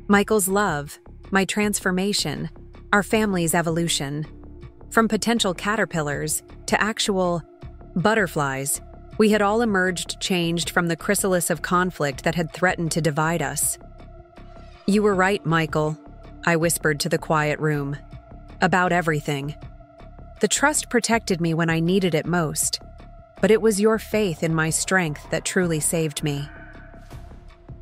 Michael's love, my transformation, our family's evolution. From potential caterpillars to actual butterflies, we had all emerged changed from the chrysalis of conflict that had threatened to divide us. "You were right, Michael," I whispered to the quiet room. "About everything. The trust protected me when I needed it most, but it was your faith in my strength that truly saved me."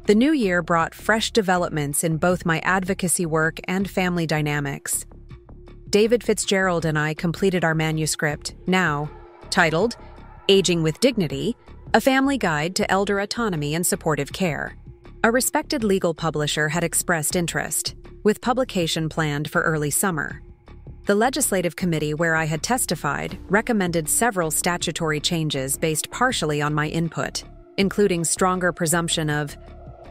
The new year brought fresh developments in both my advocacy work and family dynamics. David Fitzgerald and I completed our manuscript, now titled Aging with Dignity, A Family Guide to Elder Autonomy and Supportive Care. A respected legal publisher had expressed interest, with publication planned for early summer. The legislative committee where I had testified recommended several statutory changes based partially on my input, including stronger presumption of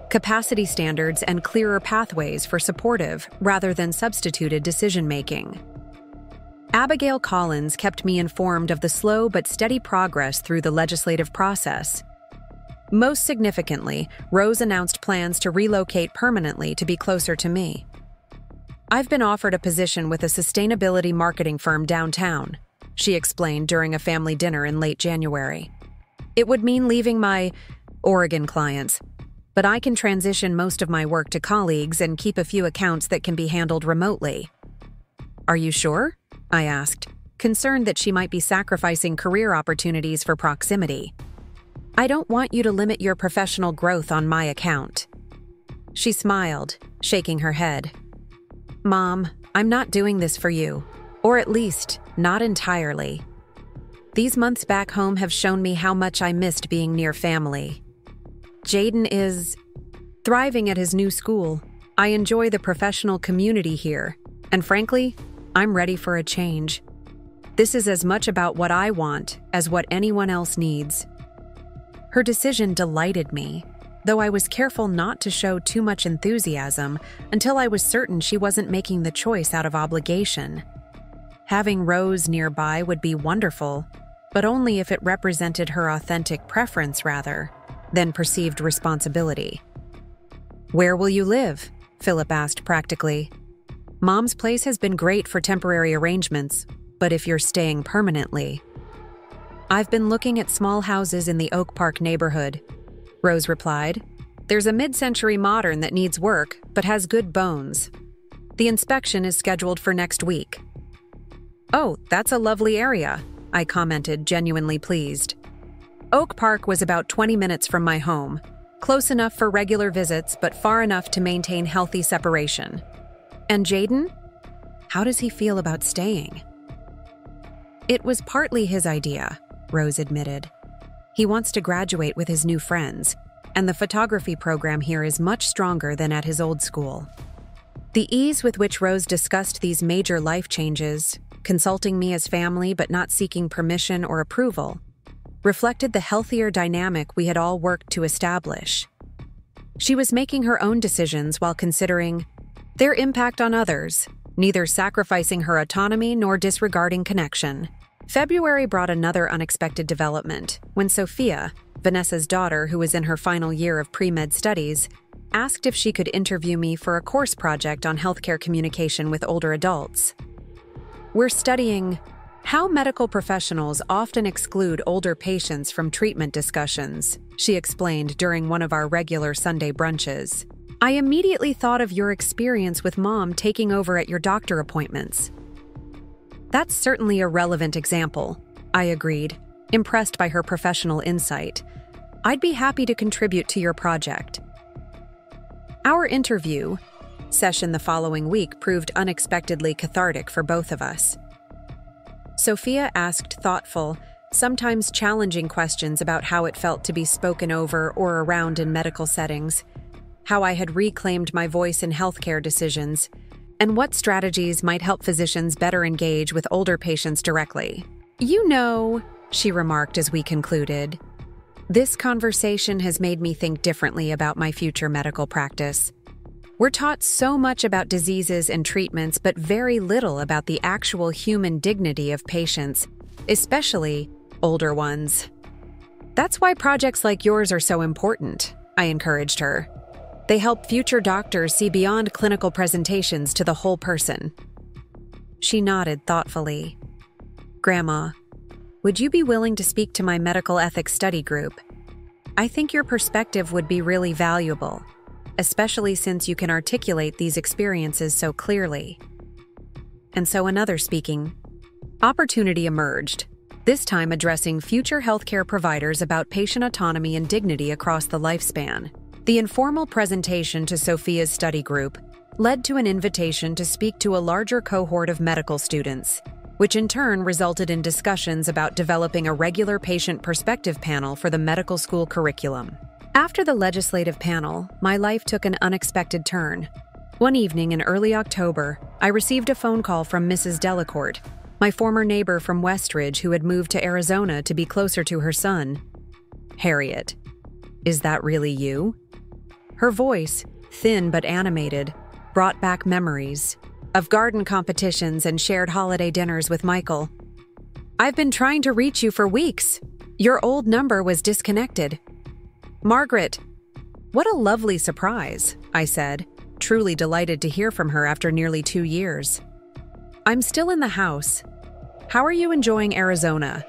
capacity standards and clearer pathways for supportive rather than substituted decision-making. Abigail Collins kept me informed of the slow but steady progress through the legislative process. Most significantly, Rose announced plans to relocate permanently to be closer to me. "I've been offered a position with a sustainability marketing firm downtown," she explained during a family dinner in late January. "It would mean leaving my Oregon clients, but I can transition most of my work to colleagues and keep a few accounts that can be handled remotely." "Are you sure?" I asked, concerned that she might be sacrificing career opportunities for proximity. "I don't want you to limit your professional growth on my account." She smiled, shaking her head. "Mom, I'm not doing this for you, or at least, not entirely. These months back home have shown me how much I missed being near family. Jaden is thriving at his new school. I enjoy the professional community here, and frankly, I'm ready for a change. This is as much about what I want as what anyone else needs." Her decision delighted me, though I was careful not to show too much enthusiasm until I was certain she wasn't making the choice out of obligation. Having Rose nearby would be wonderful, but only if it represented her authentic preference rather than perceived responsibility. "Where will you live?" Phillip asked practically. "Mom's place has been great for temporary arrangements, but if you're staying permanently..." "I've been looking at small houses in the Oak Park neighborhood," Rose replied. "There's a mid-century modern that needs work, but has good bones. The inspection is scheduled for next week." "Oh, that's a lovely area," I commented, genuinely pleased. Oak Park was about 20 minutes from my home, close enough for regular visits, but far enough to maintain healthy separation. "And Jaden? How does he feel about staying?" "It was partly his idea," Rose admitted. "He wants to graduate with his new friends, and the photography program here is much stronger than at his old school." The ease with which Rose discussed these major life changes, consulting me as family but not seeking permission or approval, reflected the healthier dynamic we had all worked to establish. She was making her own decisions while considering their impact on others, neither sacrificing her autonomy nor disregarding connection. February brought another unexpected development when Sophia, Vanessa's daughter who was in her final year of pre-med studies, asked if she could interview me for a course project on healthcare communication with older adults. "We're studying how medical professionals often exclude older patients from treatment discussions," she explained during one of our regular Sunday brunches. "I immediately thought of your experience with Mom taking over at your doctor appointments." "That's certainly a relevant example," I agreed, impressed by her professional insight. "I'd be happy to contribute to your project." Our interview session the following week proved unexpectedly cathartic for both of us. Sophia asked thoughtful, sometimes challenging questions about how it felt to be spoken over or around in medical settings, how I had reclaimed my voice in healthcare decisions, and what strategies might help physicians better engage with older patients directly. "You know," she remarked as we concluded, "this conversation has made me think differently about my future medical practice. We're taught so much about diseases and treatments, but very little about the actual human dignity of patients, especially older ones. That's why projects like yours are so important," I encouraged her. "They help future doctors see beyond clinical presentations to the whole person." She nodded thoughtfully. "Grandma, would you be willing to speak to my medical ethics study group? I think your perspective would be really valuable, especially since you can articulate these experiences so clearly." And so another speaking opportunity emerged, this time addressing future healthcare providers about patient autonomy and dignity across the lifespan. The informal presentation to Sophia's study group led to an invitation to speak to a larger cohort of medical students, which in turn resulted in discussions about developing a regular patient perspective panel for the medical school curriculum. After the legislative panel, my life took an unexpected turn. One evening in early October, I received a phone call from Mrs. Delacourt, my former neighbor from Westridge who had moved to Arizona to be closer to her son. "Harriet, is that really you?" Her voice, thin but animated, brought back memories of garden competitions and shared holiday dinners with Michael. "I've been trying to reach you for weeks. Your old number was disconnected." "Margaret." "What a lovely surprise," I said, truly delighted to hear from her after nearly 2 years. "I'm still in the house. How are you enjoying Arizona?"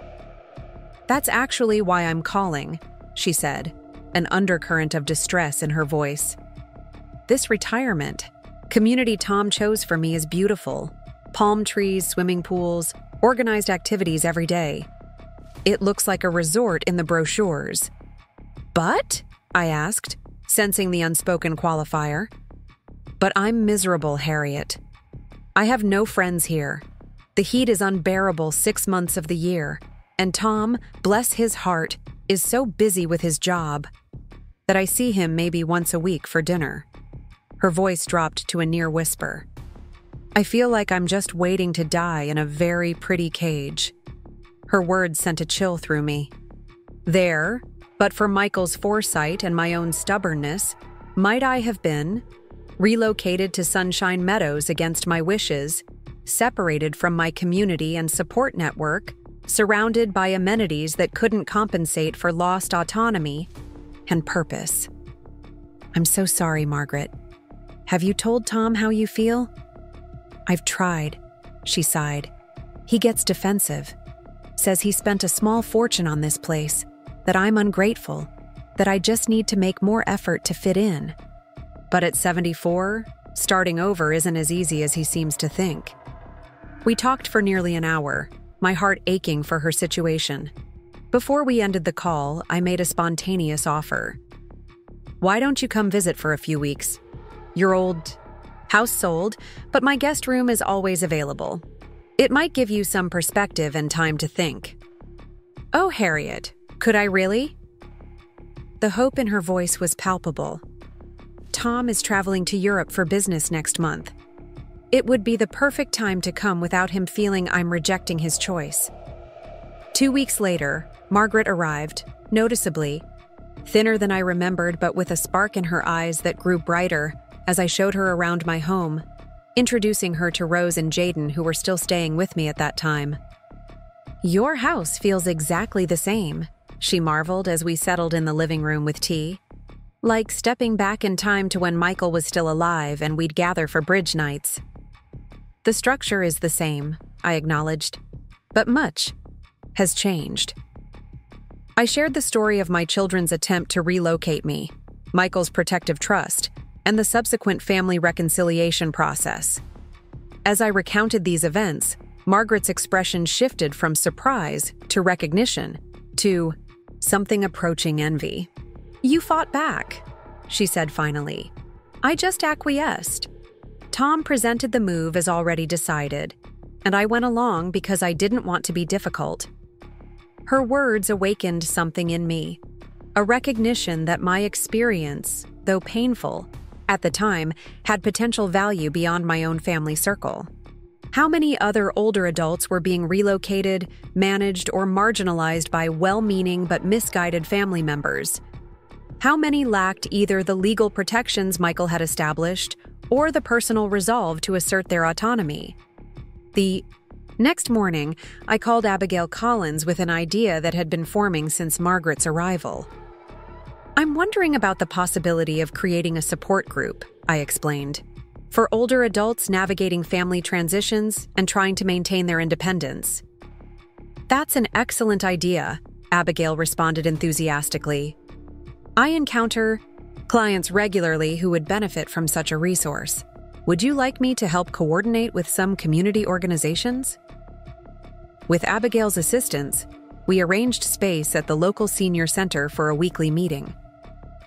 "That's actually why I'm calling," she said, an undercurrent of distress in her voice. "This retirement community Tom chose for me is beautiful. Palm trees, swimming pools, organized activities every day. It looks like a resort in the brochures." "But?" I asked, sensing the unspoken qualifier. "But I'm miserable, Harriet. I have no friends here. The heat is unbearable 6 months of the year, and Tom, bless his heart, is so busy with his job that I see him maybe once a week for dinner." Her voice dropped to a near whisper. "I feel like I'm just waiting to die in a very pretty cage." Her words sent a chill through me. There, but for Michael's foresight and my own stubbornness, might I have been relocated to Sunshine Meadows against my wishes, separated from my community and support network, surrounded by amenities that couldn't compensate for lost autonomy and purpose. I'm so sorry, Margaret. Have you told Tom how you feel? I've tried, she sighed. He gets defensive. Says he spent a small fortune on this place, that I'm ungrateful, that I just need to make more effort to fit in. But at 74, starting over isn't as easy as he seems to think. We talked for nearly an hour, my heart aching for her situation. Before we ended the call, I made a spontaneous offer. Why don't you come visit for a few weeks? Your old house sold, but my guest room is always available. It might give you some perspective and time to think. Oh, Harriet, could I really? The hope in her voice was palpable. Tom is traveling to Europe for business next month. It would be the perfect time to come without him feeling I'm rejecting his choice. 2 weeks later, Margaret arrived, noticeably, thinner than I remembered but with a spark in her eyes that grew brighter as I showed her around my home, introducing her to Rose and Jaden, who were still staying with me at that time. Your house feels exactly the same, she marveled as we settled in the living room with tea. Like stepping back in time to when Michael was still alive and we'd gather for bridge nights. The structure is the same, I acknowledged, but much has changed. I shared the story of my children's attempt to relocate me, Michael's protective trust, and the subsequent family reconciliation process. As I recounted these events, Margaret's expression shifted from surprise to recognition to something approaching envy. You fought back, she said finally. I just acquiesced. Tom presented the move as already decided, and I went along because I didn't want to be difficult. Her words awakened something in me, a recognition that my experience, though painful, at the time, had potential value beyond my own family circle. How many other older adults were being relocated, managed, or marginalized by well-meaning but misguided family members? How many lacked either the legal protections Michael had established or the personal resolve to assert their autonomy? The next morning, I called Abigail Collins with an idea that had been forming since Margaret's arrival. I'm wondering about the possibility of creating a support group, I explained, for older adults navigating family transitions and trying to maintain their independence. That's an excellent idea, Abigail responded enthusiastically. I encounter clients regularly who would benefit from such a resource. Would you like me to help coordinate with some community organizations? With Abigail's assistance, we arranged space at the local senior center for a weekly meeting.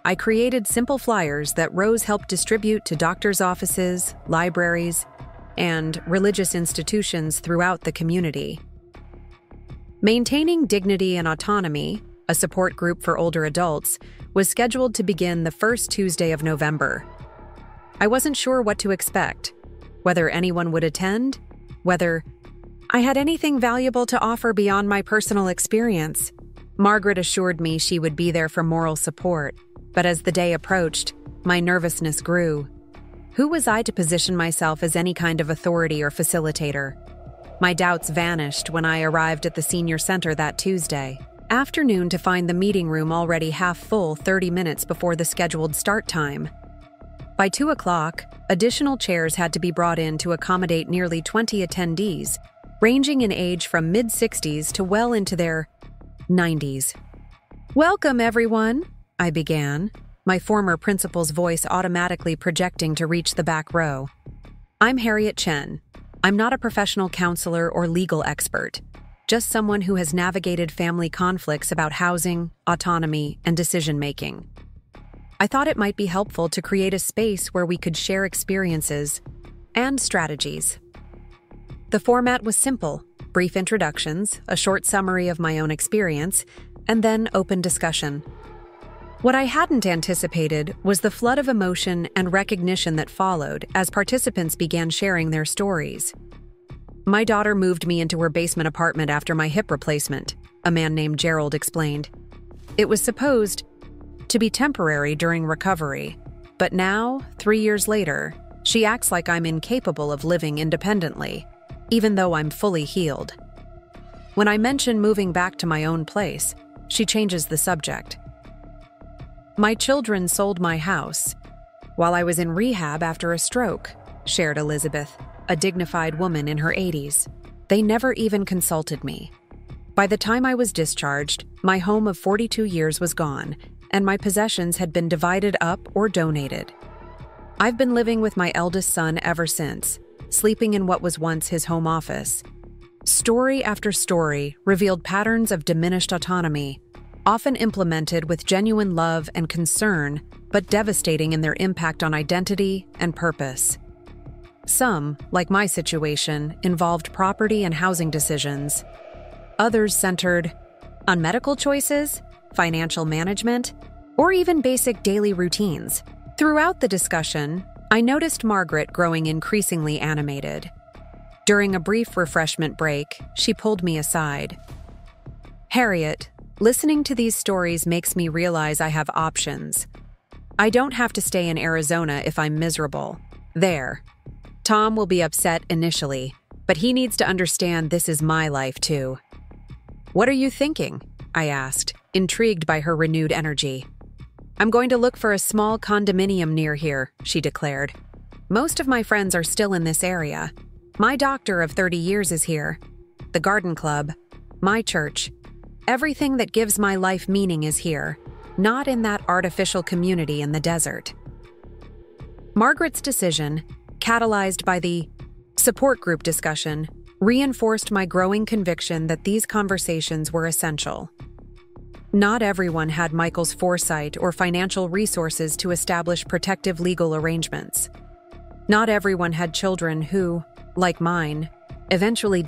I created simple flyers that Rose helped distribute to doctors' offices, libraries, and religious institutions throughout the community. Maintaining Dignity and Autonomy, a support group for older adults, was scheduled to begin the first Tuesday of November. I wasn't sure what to expect, whether anyone would attend, whether I had anything valuable to offer beyond my personal experience. Margaret assured me she would be there for moral support, but as the day approached, my nervousness grew. Who was I to position myself as any kind of authority or facilitator? My doubts vanished when I arrived at the senior center that Tuesday afternoon to find the meeting room already half full 30 minutes before the scheduled start time. By 2 o'clock, additional chairs had to be brought in to accommodate nearly 20 attendees, ranging in age from mid-60s to well into their 90s. Welcome, everyone, I began, my former principal's voice automatically projecting to reach the back row. I'm Harriet Chen. I'm not a professional counselor or legal expert, just someone who has navigated family conflicts about housing, autonomy, and decision-making. I thought it might be helpful to create a space where we could share experiences and strategies. The format was simple: brief introductions, a short summary of my own experience, and then open discussion. What I hadn't anticipated was the flood of emotion and recognition that followed as participants began sharing their stories. My daughter moved me into her basement apartment after my hip replacement, a man named Gerald explained. It was supposed to be temporary during recovery, but now, 3 years later, she acts like I'm incapable of living independently. even though I'm fully healed. When I mention moving back to my own place, she changes the subject. My children sold my house while I was in rehab after a stroke, shared Elizabeth, a dignified woman in her 80s. They never even consulted me. By the time I was discharged, my home of 42 years was gone, and my possessions had been divided up or donated. I've been living with my eldest son ever since, sleeping in what was once his home office. Story after story revealed patterns of diminished autonomy, often implemented with genuine love and concern, but devastating in their impact on identity and purpose. Some, like my situation, involved property and housing decisions. Others centered on medical choices, financial management, or even basic daily routines. Throughout the discussion, I noticed Margaret growing increasingly animated. During a brief refreshment break, she pulled me aside. "Harriet, listening to these stories makes me realize I have options. I don't have to stay in Arizona if I'm miserable. There. Tom will be upset initially, but he needs to understand this is my life too." "What are you thinking?" I asked, intrigued by her renewed energy. "I'm going to look for a small condominium near here," she declared. "Most of my friends are still in this area. My doctor of 30 years is here. The garden club. My church. Everything that gives my life meaning is here, not in that artificial community in the desert." Margaret's decision, catalyzed by the support group discussion, reinforced my growing conviction that these conversations were essential. Not everyone had Michael's foresight or financial resources to establish protective legal arrangements. Not everyone had children who, like mine, eventually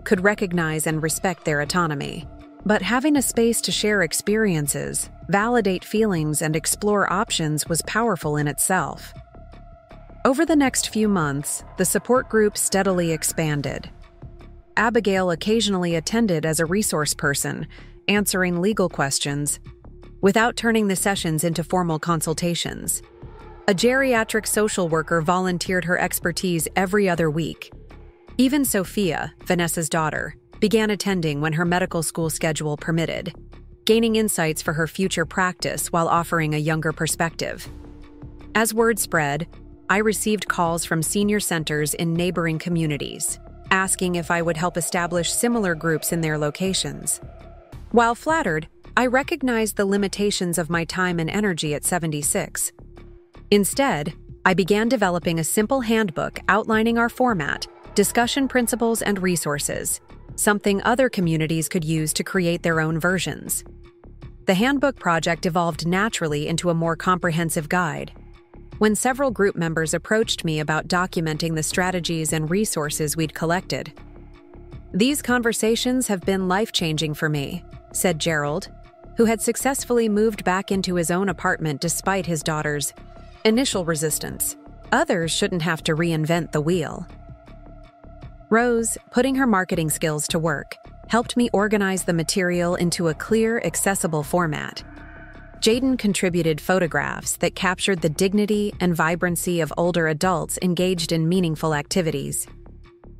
could recognize and respect their autonomy. But having a space to share experiences, validate feelings, and explore options was powerful in itself. Over the next few months, the support group steadily expanded. Abigail occasionally attended as a resource person, answering legal questions, without turning the sessions into formal consultations. A geriatric social worker volunteered her expertise every other week. Even Sophia, Vanessa's daughter, began attending when her medical school schedule permitted, gaining insights for her future practice while offering a younger perspective. As word spread, I received calls from senior centers in neighboring communities, asking if I would help establish similar groups in their locations. While flattered, I recognized the limitations of my time and energy at 76. Instead, I began developing a simple handbook outlining our format, discussion principles, and resources, something other communities could use to create their own versions. The handbook project evolved naturally into a more comprehensive guide. When several group members approached me about documenting the strategies and resources we'd collected. "These conversations have been life-changing for me," said Gerald, who had successfully moved back into his own apartment despite his daughter's initial resistance. "Others shouldn't have to reinvent the wheel." Rose, putting her marketing skills to work, helped me organize the material into a clear, accessible format. Jaden contributed photographs that captured the dignity and vibrancy of older adults engaged in meaningful activities.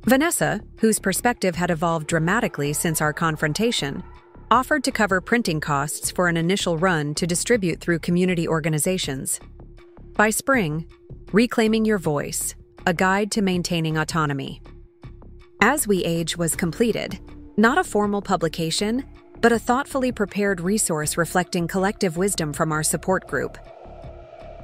Vanessa, whose perspective had evolved dramatically since our confrontation, offered to cover printing costs for an initial run to distribute through community organizations. By spring, Reclaiming Your Voice, a guide to maintaining autonomy. As We Age was completed, not a formal publication, but a thoughtfully prepared resource reflecting collective wisdom from our support group.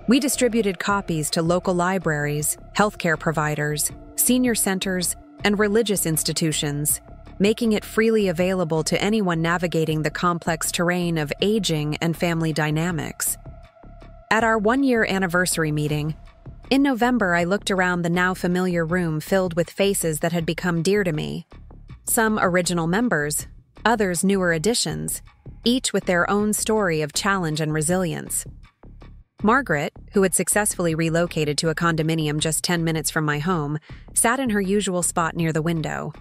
We distributed copies to local libraries, healthcare providers, senior centers, and religious institutions, making it freely available to anyone navigating the complex terrain of aging and family dynamics. At our one-year anniversary meeting, in November, I looked around the now familiar room filled with faces that had become dear to me. Some original members, others newer additions, each with their own story of challenge and resilience. Margaret, who had successfully relocated to a condominium just 10 minutes from my home, sat in her usual spot near the window.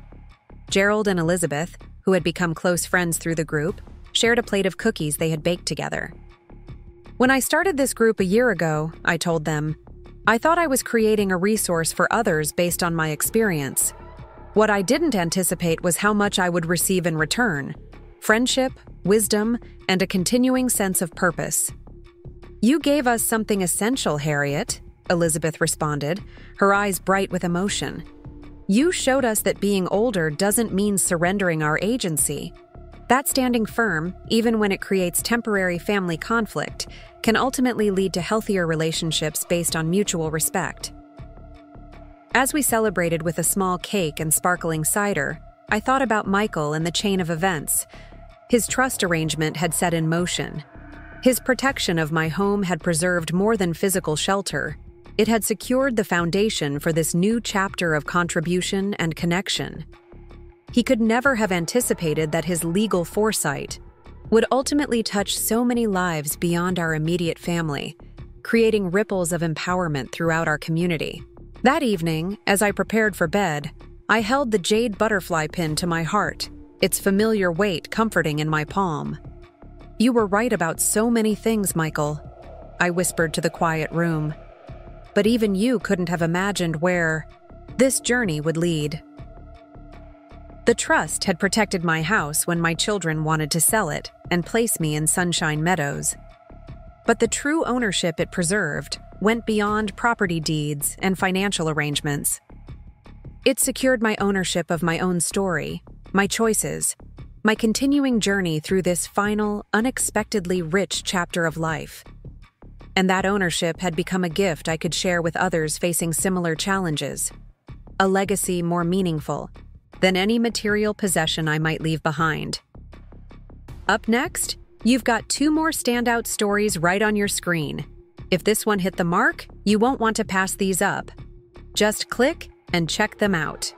Gerald and Elizabeth, who had become close friends through the group, shared a plate of cookies they had baked together. "When I started this group a year ago," I told them, "I thought I was creating a resource for others based on my experience. What I didn't anticipate was how much I would receive in return: friendship, wisdom, and a continuing sense of purpose. "You gave us something essential, Harriet," Elizabeth responded, her eyes bright with emotion. "You showed us that being older doesn't mean surrendering our agency. That standing firm, even when it creates temporary family conflict, can ultimately lead to healthier relationships based on mutual respect." As we celebrated with a small cake and sparkling cider, I thought about Michael and the chain of events. His trust arrangement had set in motion. His protection of my home had preserved more than physical shelter. It had secured the foundation for this new chapter of contribution and connection. He could never have anticipated that his legal foresight would ultimately touch so many lives beyond our immediate family, creating ripples of empowerment throughout our community. That evening, as I prepared for bed, I held the jade butterfly pin to my heart, its familiar weight comforting in my palm. "You were right about so many things, Michael," I whispered to the quiet room. "But even you couldn't have imagined where this journey would lead." The trust had protected my house when my children wanted to sell it and place me in Sunshine Meadows. But the true ownership it preserved went beyond property deeds and financial arrangements. It secured my ownership of my own story, my choices, my continuing journey through this final, unexpectedly rich chapter of life. And that ownership had become a gift I could share with others facing similar challenges, a legacy more meaningful than any material possession I might leave behind. Up next, you've got 2 more standout stories right on your screen. If this one hit the mark, you won't want to pass these up. Just click and check them out.